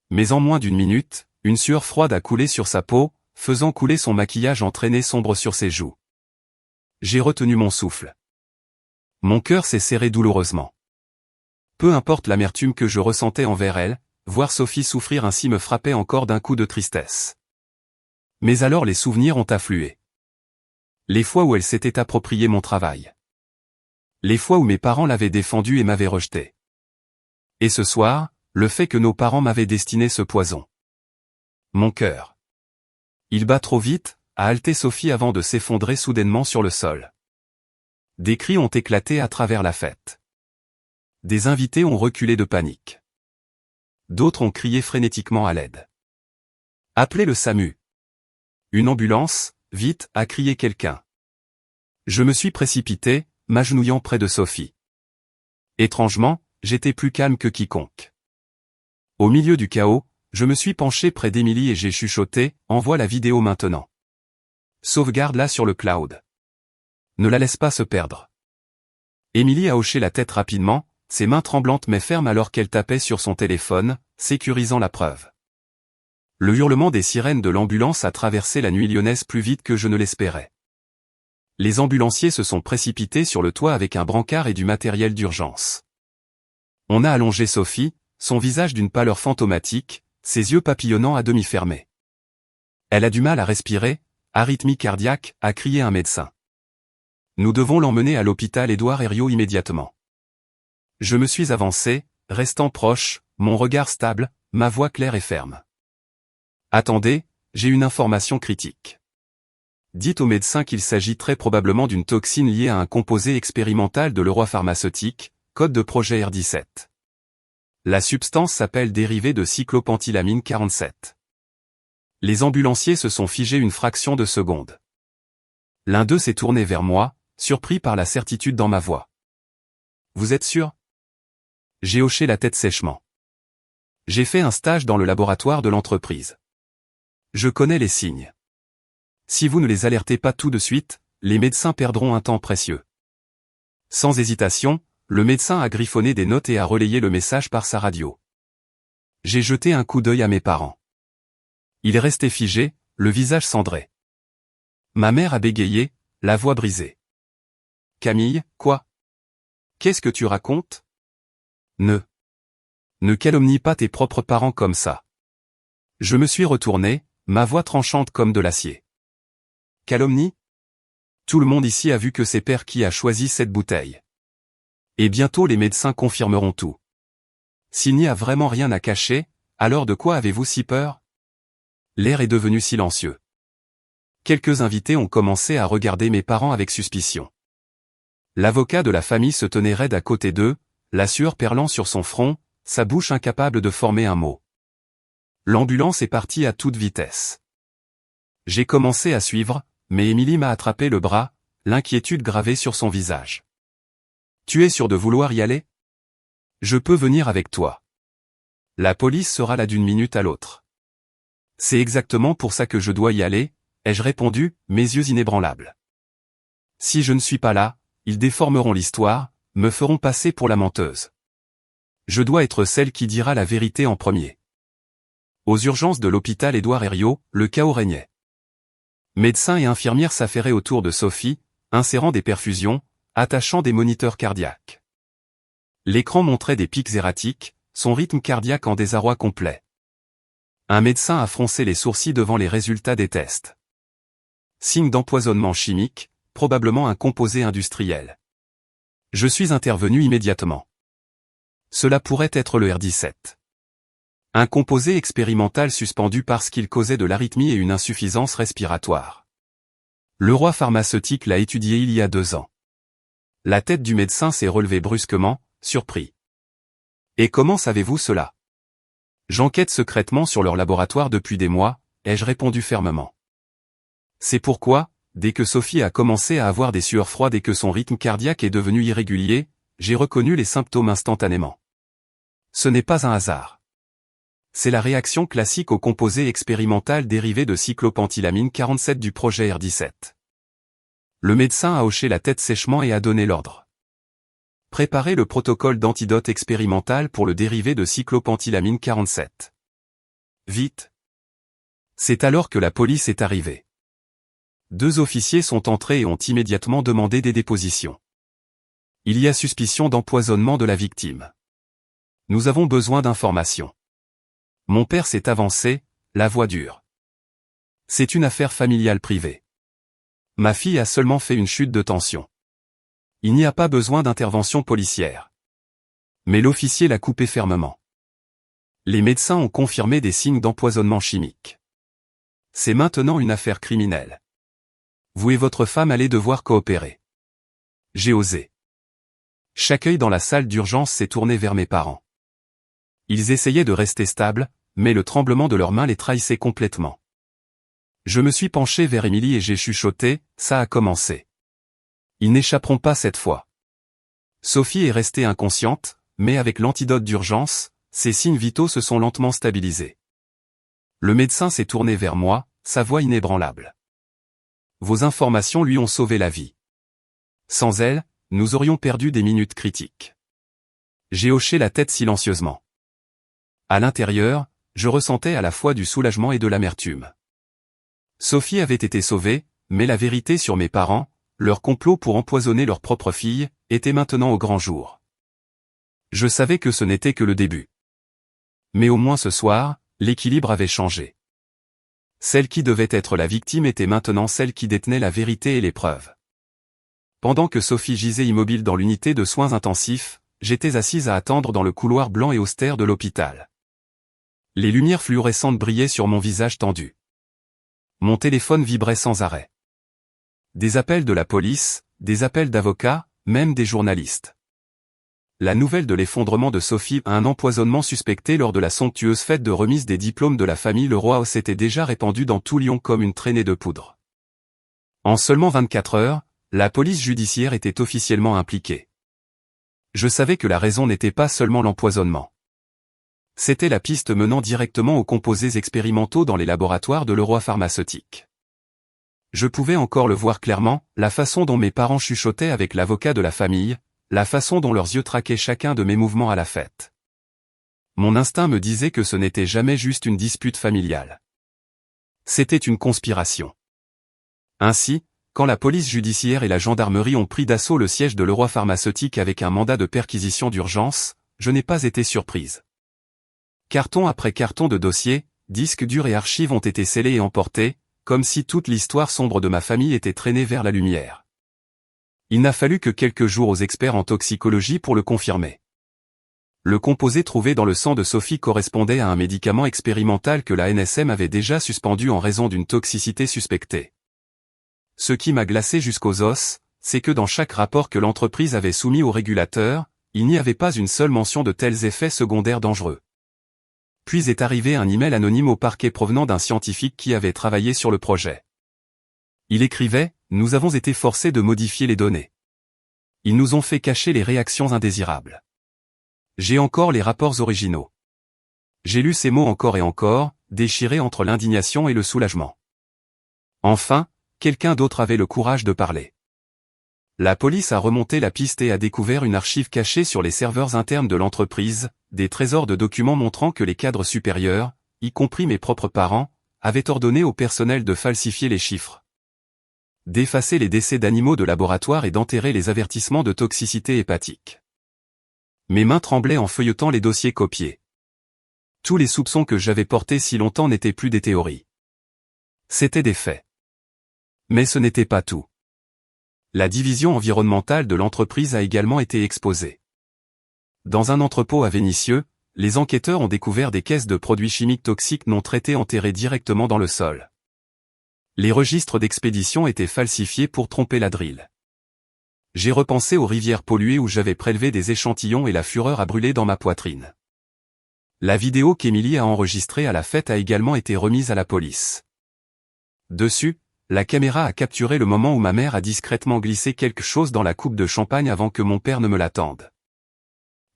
Speaker 1: Mais en moins d'une minute, une sueur froide a coulé sur sa peau, faisant couler son maquillage en traînées sombres sur ses joues. J'ai retenu mon souffle. Mon cœur s'est serré douloureusement. Peu importe l'amertume que je ressentais envers elle, voir Sophie souffrir ainsi me frappait encore d'un coup de tristesse. Mais alors les souvenirs ont afflué. Les fois où elle s'était approprié mon travail. Les fois où mes parents l'avaient défendu et m'avaient rejeté. Et ce soir, le fait que nos parents m'avaient destiné ce poison. Mon cœur. Il bat trop vite, a haleté Sophie avant de s'effondrer soudainement sur le sol. Des cris ont éclaté à travers la fête. Des invités ont reculé de panique. D'autres ont crié frénétiquement à l'aide. Appelez le SAMU. Une ambulance, vite, a crié quelqu'un. Je me suis précipité, m'agenouillant près de Sophie. Étrangement, j'étais plus calme que quiconque. Au milieu du chaos, je me suis penché près d'Émilie et j'ai chuchoté, envoie la vidéo maintenant. Sauvegarde-la sur le cloud. Ne la laisse pas se perdre. Émilie a hoché la tête rapidement, ses mains tremblantes mais fermes alors qu'elle tapait sur son téléphone, sécurisant la preuve. Le hurlement des sirènes de l'ambulance a traversé la nuit lyonnaise plus vite que je ne l'espérais. Les ambulanciers se sont précipités sur le toit avec un brancard et du matériel d'urgence. On a allongé Sophie, son visage d'une pâleur fantomatique, ses yeux papillonnants à demi fermés. Elle a du mal à respirer, arythmie cardiaque, a crié un médecin. Nous devons l'emmener à l'hôpital Édouard Herriot immédiatement. Je me suis avancé, restant proche, mon regard stable, ma voix claire et ferme. Attendez, j'ai une information critique. Dites au médecin qu'il s'agit très probablement d'une toxine liée à un composé expérimental de Leroy Pharmaceutique, code de projet R17. La substance s'appelle dérivé de cyclopentylamine 47. Les ambulanciers se sont figés une fraction de seconde. L'un d'eux s'est tourné vers moi, surpris par la certitude dans ma voix. Vous êtes sûr? J'ai hoché la tête sèchement. J'ai fait un stage dans le laboratoire de l'entreprise. Je connais les signes. Si vous ne les alertez pas tout de suite, les médecins perdront un temps précieux. Sans hésitation, le médecin a griffonné des notes et a relayé le message par sa radio. J'ai jeté un coup d'œil à mes parents. Il est resté figé, le visage cendré. Ma mère a bégayé, la voix brisée. Camille, quoi? Qu'est-ce que tu racontes? Ne calomnie pas tes propres parents comme ça. Je me suis retourné, ma voix tranchante comme de l'acier. Calomnie? Tout le monde ici a vu que c'est père qui a choisi cette bouteille. Et bientôt les médecins confirmeront tout. S'il n'y a vraiment rien à cacher, alors de quoi avez-vous si peur? L'air est devenu silencieux. Quelques invités ont commencé à regarder mes parents avec suspicion. L'avocat de la famille se tenait raide à côté d'eux, la sueur perlant sur son front, sa bouche incapable de former un mot. L'ambulance est partie à toute vitesse. J'ai commencé à suivre, mais Émilie m'a attrapé le bras, l'inquiétude gravée sur son visage. Tu es sûr de vouloir y aller? Je peux venir avec toi. La police sera là d'une minute à l'autre. C'est exactement pour ça que je dois y aller, ai-je répondu, mes yeux inébranlables. Si je ne suis pas là, ils déformeront l'histoire, me feront passer pour la menteuse. Je dois être celle qui dira la vérité en premier. Aux urgences de l'hôpital Édouard Herriot, le chaos régnait. Médecins et infirmières s'affairaient autour de Sophie, insérant des perfusions, attachant des moniteurs cardiaques. L'écran montrait des pics erratiques, son rythme cardiaque en désarroi complet. Un médecin a froncé les sourcils devant les résultats des tests. Signe d'empoisonnement chimique, probablement un composé industriel. Je suis intervenu immédiatement. Cela pourrait être le R17. Un composé expérimental suspendu parce qu'il causait de l'arythmie et une insuffisance respiratoire. Leroy Pharmaceutique l'a étudié il y a 2 ans. La tête du médecin s'est relevée brusquement, surpris. Et comment savez-vous cela? J'enquête secrètement sur leur laboratoire depuis des mois, ai-je répondu fermement. C'est pourquoi, dès que Sophie a commencé à avoir des sueurs froides et que son rythme cardiaque est devenu irrégulier, j'ai reconnu les symptômes instantanément. Ce n'est pas un hasard. C'est la réaction classique au composé expérimental dérivé de cyclopentylamine 47 du projet R17. Le médecin a hoché la tête sèchement et a donné l'ordre. Préparez le protocole d'antidote expérimental pour le dérivé de cyclopentylamine 47. Vite. C'est alors que la police est arrivée. 2 officiers sont entrés et ont immédiatement demandé des dépositions. Il y a suspicion d'empoisonnement de la victime. Nous avons besoin d'informations. Mon père s'est avancé, la voix dure. C'est une affaire familiale privée. Ma fille a seulement fait une chute de tension. Il n'y a pas besoin d'intervention policière. Mais l'officier l'a coupé fermement. Les médecins ont confirmé des signes d'empoisonnement chimique. C'est maintenant une affaire criminelle. Vous et votre femme allez devoir coopérer. J'ai osé. Chaque œil dans la salle d'urgence s'est tourné vers mes parents. Ils essayaient de rester stables, mais le tremblement de leurs mains les trahissait complètement. Je me suis penché vers Émilie et j'ai chuchoté, ça a commencé. Ils n'échapperont pas cette fois. Sophie est restée inconsciente, mais avec l'antidote d'urgence, ses signes vitaux se sont lentement stabilisés. Le médecin s'est tourné vers moi, sa voix inébranlable. Vos informations lui ont sauvé la vie. Sans elles, nous aurions perdu des minutes critiques. J'ai hoché la tête silencieusement. À l'intérieur, je ressentais à la fois du soulagement et de l'amertume. Sophie avait été sauvée, mais la vérité sur mes parents, leur complot pour empoisonner leur propre fille, était maintenant au grand jour. Je savais que ce n'était que le début. Mais au moins ce soir, l'équilibre avait changé. Celle qui devait être la victime était maintenant celle qui détenait la vérité et les preuves. Pendant que Sophie gisait immobile dans l'unité de soins intensifs, j'étais assise à attendre dans le couloir blanc et austère de l'hôpital. Les lumières fluorescentes brillaient sur mon visage tendu. Mon téléphone vibrait sans arrêt. Des appels de la police, des appels d'avocats, même des journalistes. La nouvelle de l'effondrement de Sophie à un empoisonnement suspecté lors de la somptueuse fête de remise des diplômes de la famille Leroy s'était déjà répandue dans tout Lyon comme une traînée de poudre. En seulement 24 heures, la police judiciaire était officiellement impliquée. Je savais que la raison n'était pas seulement l'empoisonnement. C'était la piste menant directement aux composés expérimentaux dans les laboratoires de Leroy Pharmaceutique. Je pouvais encore le voir clairement, la façon dont mes parents chuchotaient avec l'avocat de la famille, la façon dont leurs yeux traquaient chacun de mes mouvements à la fête. Mon instinct me disait que ce n'était jamais juste une dispute familiale. C'était une conspiration. Ainsi, quand la police judiciaire et la gendarmerie ont pris d'assaut le siège de Leroy Pharmaceutique avec un mandat de perquisition d'urgence, je n'ai pas été surprise. Carton après carton de dossiers, disques durs et archives ont été scellés et emportés, comme si toute l'histoire sombre de ma famille était traînée vers la lumière. Il n'a fallu que quelques jours aux experts en toxicologie pour le confirmer. Le composé trouvé dans le sang de Sophie correspondait à un médicament expérimental que la NSM avait déjà suspendu en raison d'une toxicité suspectée. Ce qui m'a glacé jusqu'aux os, c'est que dans chaque rapport que l'entreprise avait soumis au régulateur, il n'y avait pas une seule mention de tels effets secondaires dangereux. Puis est arrivé un email anonyme au parquet provenant d'un scientifique qui avait travaillé sur le projet. Il écrivait « Nous avons été forcés de modifier les données. Ils nous ont fait cacher les réactions indésirables. J'ai encore les rapports originaux. » J'ai lu ces mots encore et encore, déchirés entre l'indignation et le soulagement. Enfin, quelqu'un d'autre avait le courage de parler. La police a remonté la piste et a découvert une archive cachée sur les serveurs internes de l'entreprise, des trésors de documents montrant que les cadres supérieurs, y compris mes propres parents, avaient ordonné au personnel de falsifier les chiffres, d'effacer les décès d'animaux de laboratoire et d'enterrer les avertissements de toxicité hépatique. Mes mains tremblaient en feuilletant les dossiers copiés. Tous les soupçons que j'avais portés si longtemps n'étaient plus des théories. C'étaient des faits. Mais ce n'était pas tout. La division environnementale de l'entreprise a également été exposée. Dans un entrepôt à Vénissieux, les enquêteurs ont découvert des caisses de produits chimiques toxiques non traités enterrées directement dans le sol. Les registres d'expédition étaient falsifiés pour tromper la drille. J'ai repensé aux rivières polluées où j'avais prélevé des échantillons et la fureur a brûlé dans ma poitrine. La vidéo qu'Émilie a enregistrée à la fête a également été remise à la police. Dessus, la caméra a capturé le moment où ma mère a discrètement glissé quelque chose dans la coupe de champagne avant que mon père ne me l'attende.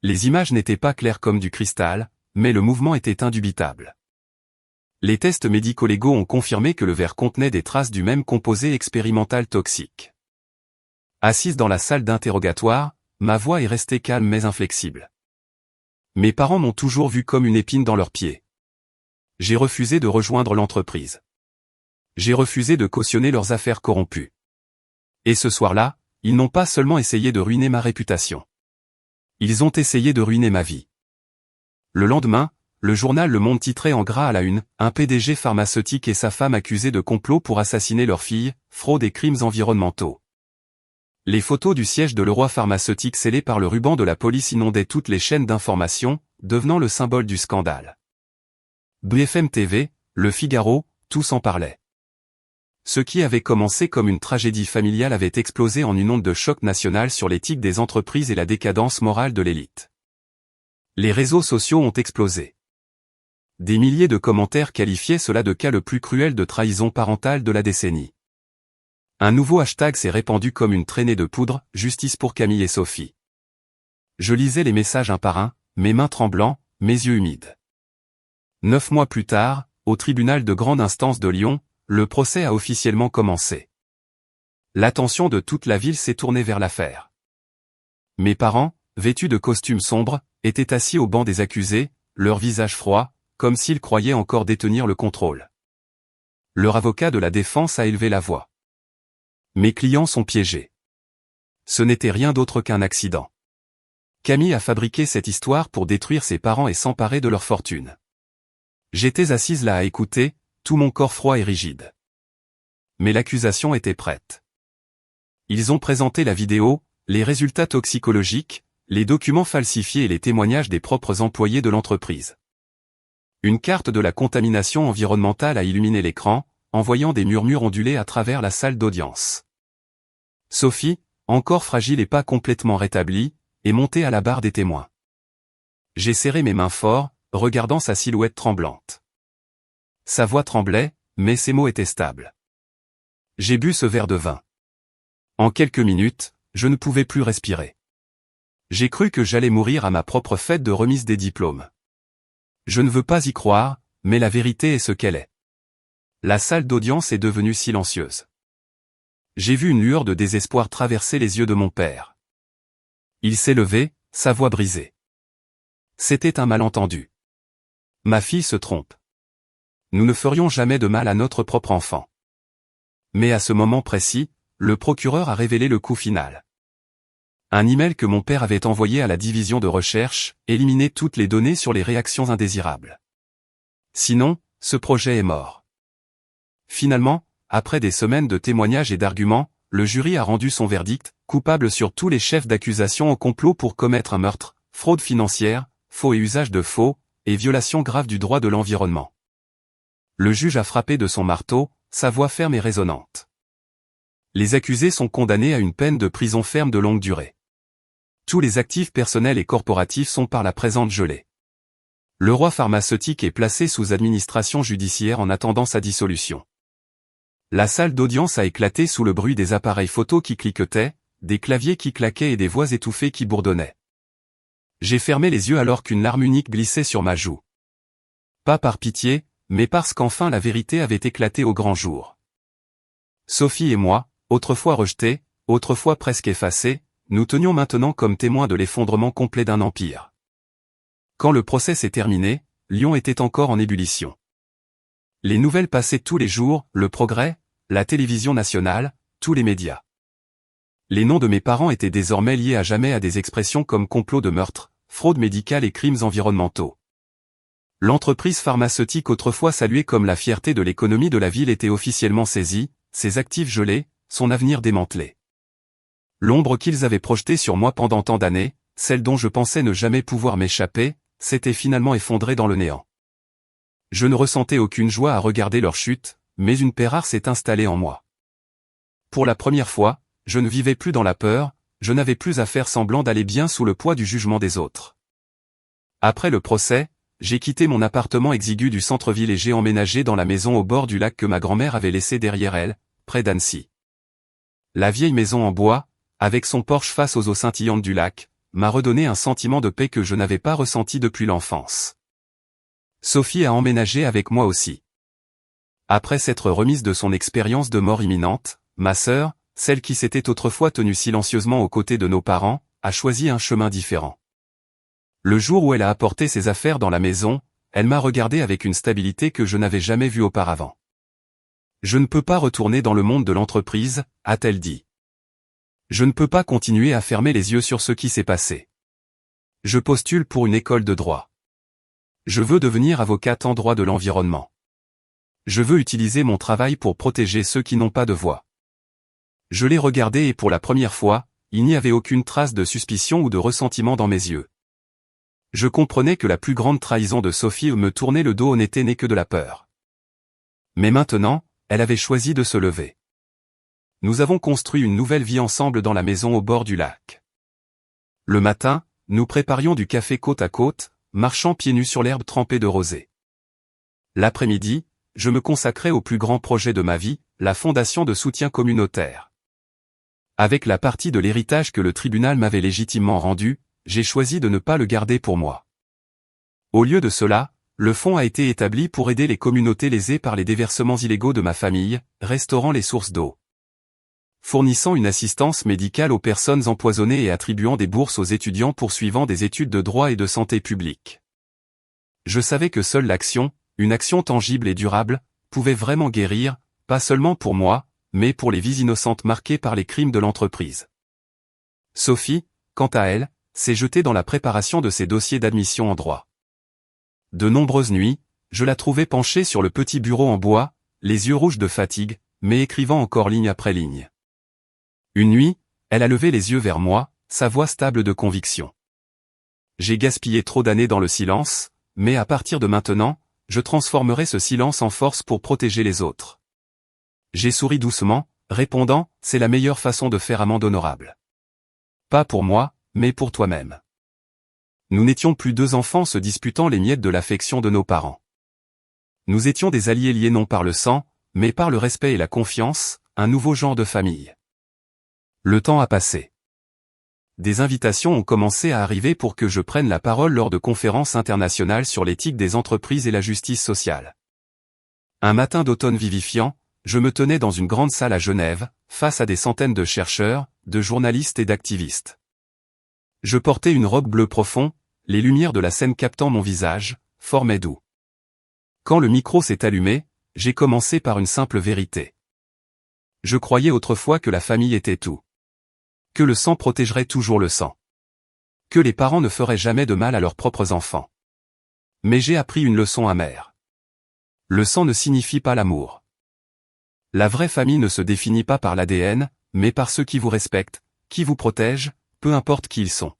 Speaker 1: Les images n'étaient pas claires comme du cristal, mais le mouvement était indubitable. Les tests médico-légaux ont confirmé que le verre contenait des traces du même composé expérimental toxique. Assise dans la salle d'interrogatoire, ma voix est restée calme mais inflexible. Mes parents m'ont toujours vu comme une épine dans leurs pieds. J'ai refusé de rejoindre l'entreprise. J'ai refusé de cautionner leurs affaires corrompues. Et ce soir-là, ils n'ont pas seulement essayé de ruiner ma réputation. Ils ont essayé de ruiner ma vie. Le lendemain, le journal Le Monde titrait en gras à la une, un PDG pharmaceutique et sa femme accusés de complot pour assassiner leur fille, fraude et crimes environnementaux. Les photos du siège de Leroy Pharmaceutique scellées par le ruban de la police inondaient toutes les chaînes d'information, devenant le symbole du scandale. BFM TV, Le Figaro, tous en parlaient. Ce qui avait commencé comme une tragédie familiale avait explosé en une onde de choc national sur l'éthique des entreprises et la décadence morale de l'élite. Les réseaux sociaux ont explosé. Des milliers de commentaires qualifiaient cela de cas le plus cruel de trahison parentale de la décennie. Un nouveau hashtag s'est répandu comme une traînée de poudre, justice pour Camille et Sophie. Je lisais les messages un par un, mes mains tremblant, mes yeux humides. 9 mois plus tard, au tribunal de grande instance de Lyon, le procès a officiellement commencé. L'attention de toute la ville s'est tournée vers l'affaire. Mes parents, vêtus de costumes sombres, étaient assis au banc des accusés, leur visage froid, comme s'ils croyaient encore détenir le contrôle. Leur avocat de la défense a élevé la voix. Mes clients sont piégés. Ce n'était rien d'autre qu'un accident. Camille a fabriqué cette histoire pour détruire ses parents et s'emparer de leur fortune. J'étais assise là à écouter, tout mon corps froid et rigide. Mais l'accusation était prête. Ils ont présenté la vidéo, les résultats toxicologiques, les documents falsifiés et les témoignages des propres employés de l'entreprise. Une carte de la contamination environnementale a illuminé l'écran, envoyant des murmures ondulés à travers la salle d'audience. Sophie, encore fragile et pas complètement rétablie, est montée à la barre des témoins. J'ai serré mes mains fort, regardant sa silhouette tremblante. Sa voix tremblait, mais ses mots étaient stables. J'ai bu ce verre de vin. En quelques minutes, je ne pouvais plus respirer. J'ai cru que j'allais mourir à ma propre fête de remise des diplômes. Je ne veux pas y croire, mais la vérité est ce qu'elle est. La salle d'audience est devenue silencieuse. J'ai vu une lueur de désespoir traverser les yeux de mon père. Il s'est levé, sa voix brisée. C'était un malentendu. Ma fille se trompe. Nous ne ferions jamais de mal à notre propre enfant. Mais à ce moment précis, le procureur a révélé le coup final. Un email que mon père avait envoyé à la division de recherche, éliminait toutes les données sur les réactions indésirables. Sinon, ce projet est mort. Finalement, après des semaines de témoignages et d'arguments, le jury a rendu son verdict, coupable sur tous les chefs d'accusation au complot pour commettre un meurtre, fraude financière, faux et usage de faux, et violation grave du droit de l'environnement. Le juge a frappé de son marteau, sa voix ferme et résonnante. Les accusés sont condamnés à une peine de prison ferme de longue durée. Tous les actifs personnels et corporatifs sont par la présente gelés. Leroy Pharmaceutique est placé sous administration judiciaire en attendant sa dissolution. La salle d'audience a éclaté sous le bruit des appareils photo qui cliquetaient, des claviers qui claquaient et des voix étouffées qui bourdonnaient. J'ai fermé les yeux alors qu'une larme unique glissait sur ma joue. Pas par pitié, mais parce qu'enfin la vérité avait éclaté au grand jour. Sophie et moi, autrefois rejetés, autrefois presque effacés, nous tenions maintenant comme témoins de l'effondrement complet d'un empire. Quand le procès s'est terminé, Lyon était encore en ébullition. Les nouvelles passaient tous les jours, Le Progrès, la télévision nationale, tous les médias. Les noms de mes parents étaient désormais liés à jamais à des expressions comme complot de meurtre, fraude médicale et crimes environnementaux. L'entreprise pharmaceutique autrefois saluée comme la fierté de l'économie de la ville était officiellement saisie, ses actifs gelés, son avenir démantelé. L'ombre qu'ils avaient projetée sur moi pendant tant d'années, celle dont je pensais ne jamais pouvoir m'échapper, s'était finalement effondrée dans le néant. Je ne ressentais aucune joie à regarder leur chute, mais une paix rare s'est installée en moi. Pour la première fois, je ne vivais plus dans la peur, je n'avais plus à faire semblant d'aller bien sous le poids du jugement des autres. Après le procès, j'ai quitté mon appartement exigu du centre-ville et j'ai emménagé dans la maison au bord du lac que ma grand-mère avait laissée derrière elle, près d'Annecy. La vieille maison en bois, avec son porche face aux eaux scintillantes du lac, m'a redonné un sentiment de paix que je n'avais pas ressenti depuis l'enfance. Sophie a emménagé avec moi aussi. Après s'être remise de son expérience de mort imminente, ma sœur, celle qui s'était autrefois tenue silencieusement aux côtés de nos parents, a choisi un chemin différent. Le jour où elle a apporté ses affaires dans la maison, elle m'a regardé avec une stabilité que je n'avais jamais vue auparavant. Je ne peux pas retourner dans le monde de l'entreprise, a-t-elle dit. Je ne peux pas continuer à fermer les yeux sur ce qui s'est passé. Je postule pour une école de droit. Je veux devenir avocate en droit de l'environnement. Je veux utiliser mon travail pour protéger ceux qui n'ont pas de voix. Je l'ai regardée et pour la première fois, il n'y avait aucune trace de suspicion ou de ressentiment dans mes yeux. Je comprenais que la plus grande trahison de Sophie me tourner le dos n'était née que de la peur. Mais maintenant, elle avait choisi de se lever. Nous avons construit une nouvelle vie ensemble dans la maison au bord du lac. Le matin, nous préparions du café côte à côte, marchant pieds nus sur l'herbe trempée de rosée. L'après-midi, je me consacrais au plus grand projet de ma vie, la fondation de soutien communautaire. Avec la partie de l'héritage que le tribunal m'avait légitimement rendu, j'ai choisi de ne pas le garder pour moi. Au lieu de cela, le fonds a été établi pour aider les communautés lésées par les déversements illégaux de ma famille, restaurant les sources d'eau, fournissant une assistance médicale aux personnes empoisonnées et attribuant des bourses aux étudiants poursuivant des études de droit et de santé publique. Je savais que seule l'action, une action tangible et durable, pouvait vraiment guérir, pas seulement pour moi, mais pour les vies innocentes marquées par les crimes de l'entreprise. Sophie, quant à elle, s'est jetée dans la préparation de ses dossiers d'admission en droit. De nombreuses nuits, je la trouvais penchée sur le petit bureau en bois, les yeux rouges de fatigue, mais écrivant encore ligne après ligne. Une nuit, elle a levé les yeux vers moi, sa voix stable de conviction. J'ai gaspillé trop d'années dans le silence, mais à partir de maintenant, je transformerai ce silence en force pour protéger les autres. J'ai souri doucement, répondant, c'est la meilleure façon de faire amende honorable. Pas pour moi, mais pour toi-même. Nous n'étions plus deux enfants se disputant les miettes de l'affection de nos parents. Nous étions des alliés liés non par le sang, mais par le respect et la confiance, un nouveau genre de famille. Le temps a passé. Des invitations ont commencé à arriver pour que je prenne la parole lors de conférences internationales sur l'éthique des entreprises et la justice sociale. Un matin d'automne vivifiant, je me tenais dans une grande salle à Genève, face à des centaines de chercheurs, de journalistes et d'activistes. Je portais une robe bleu profond, les lumières de la scène captant mon visage, formaient doux. Quand le micro s'est allumé, j'ai commencé par une simple vérité. Je croyais autrefois que la famille était tout. Que le sang protégerait toujours le sang. Que les parents ne feraient jamais de mal à leurs propres enfants. Mais j'ai appris une leçon amère. Le sang ne signifie pas l'amour. La vraie famille ne se définit pas par l'ADN, mais par ceux qui vous respectent, qui vous protègent, peu importe qui ils sont.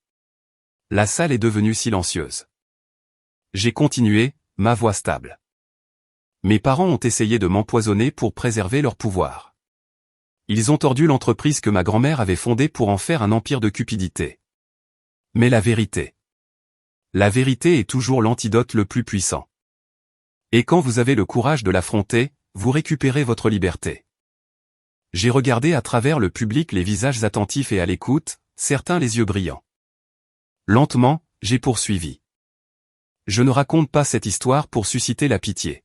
Speaker 1: La salle est devenue silencieuse. J'ai continué, ma voix stable. Mes parents ont essayé de m'empoisonner pour préserver leur pouvoir. Ils ont tordu l'entreprise que ma grand-mère avait fondée pour en faire un empire de cupidité. Mais la vérité est toujours l'antidote le plus puissant. Et quand vous avez le courage de l'affronter, vous récupérez votre liberté. J'ai regardé à travers le public les visages attentifs et à l'écoute, certains les yeux brillants. Lentement, j'ai poursuivi. Je ne raconte pas cette histoire pour susciter la pitié.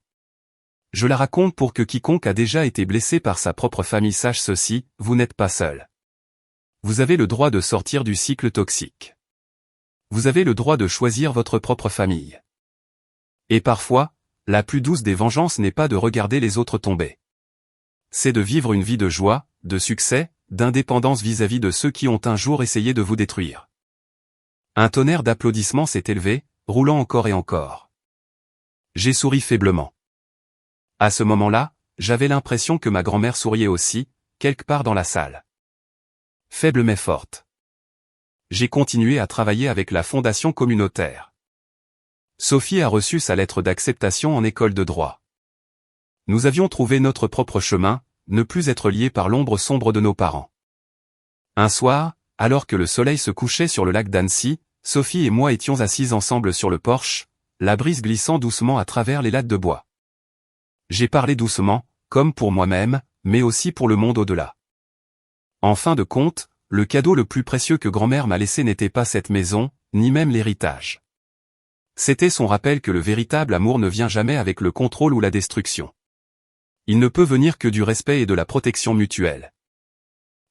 Speaker 1: Je la raconte pour que quiconque a déjà été blessé par sa propre famille sache ceci, vous n'êtes pas seul. Vous avez le droit de sortir du cycle toxique. Vous avez le droit de choisir votre propre famille. Et parfois, la plus douce des vengeances n'est pas de regarder les autres tomber. C'est de vivre une vie de joie, de succès, d'indépendance vis-à-vis de ceux qui ont un jour essayé de vous détruire. Un tonnerre d'applaudissements s'est élevé, roulant encore et encore. J'ai souri faiblement. À ce moment-là, j'avais l'impression que ma grand-mère souriait aussi, quelque part dans la salle. Faible mais forte. J'ai continué à travailler avec la fondation communautaire. Sophie a reçu sa lettre d'acceptation en école de droit. Nous avions trouvé notre propre chemin, ne plus être liés par l'ombre sombre de nos parents. Un soir, alors que le soleil se couchait sur le lac d'Annecy, Sophie et moi étions assises ensemble sur le porche, la brise glissant doucement à travers les lattes de bois. J'ai parlé doucement, comme pour moi-même, mais aussi pour le monde au-delà. En fin de compte, le cadeau le plus précieux que grand-mère m'a laissé n'était pas cette maison, ni même l'héritage. C'était son rappel que le véritable amour ne vient jamais avec le contrôle ou la destruction. Il ne peut venir que du respect et de la protection mutuelle.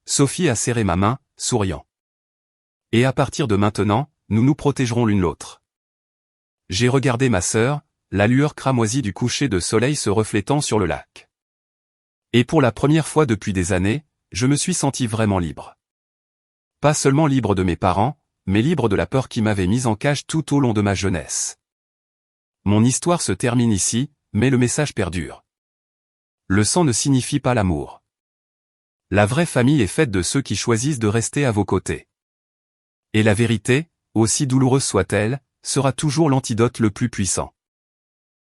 Speaker 1: Sophie a serré ma main, souriant. Et à partir de maintenant, nous nous protégerons l'une l'autre. J'ai regardé ma sœur, la lueur cramoisie du coucher de soleil se reflétant sur le lac. Et pour la première fois depuis des années, je me suis senti vraiment libre. Pas seulement libre de mes parents, mais libre de la peur qui m'avait mis en cage tout au long de ma jeunesse. Mon histoire se termine ici, mais le message perdure. Le sang ne signifie pas l'amour. La vraie famille est faite de ceux qui choisissent de rester à vos côtés. Et la vérité, aussi douloureuse soit-elle, sera toujours l'antidote le plus puissant.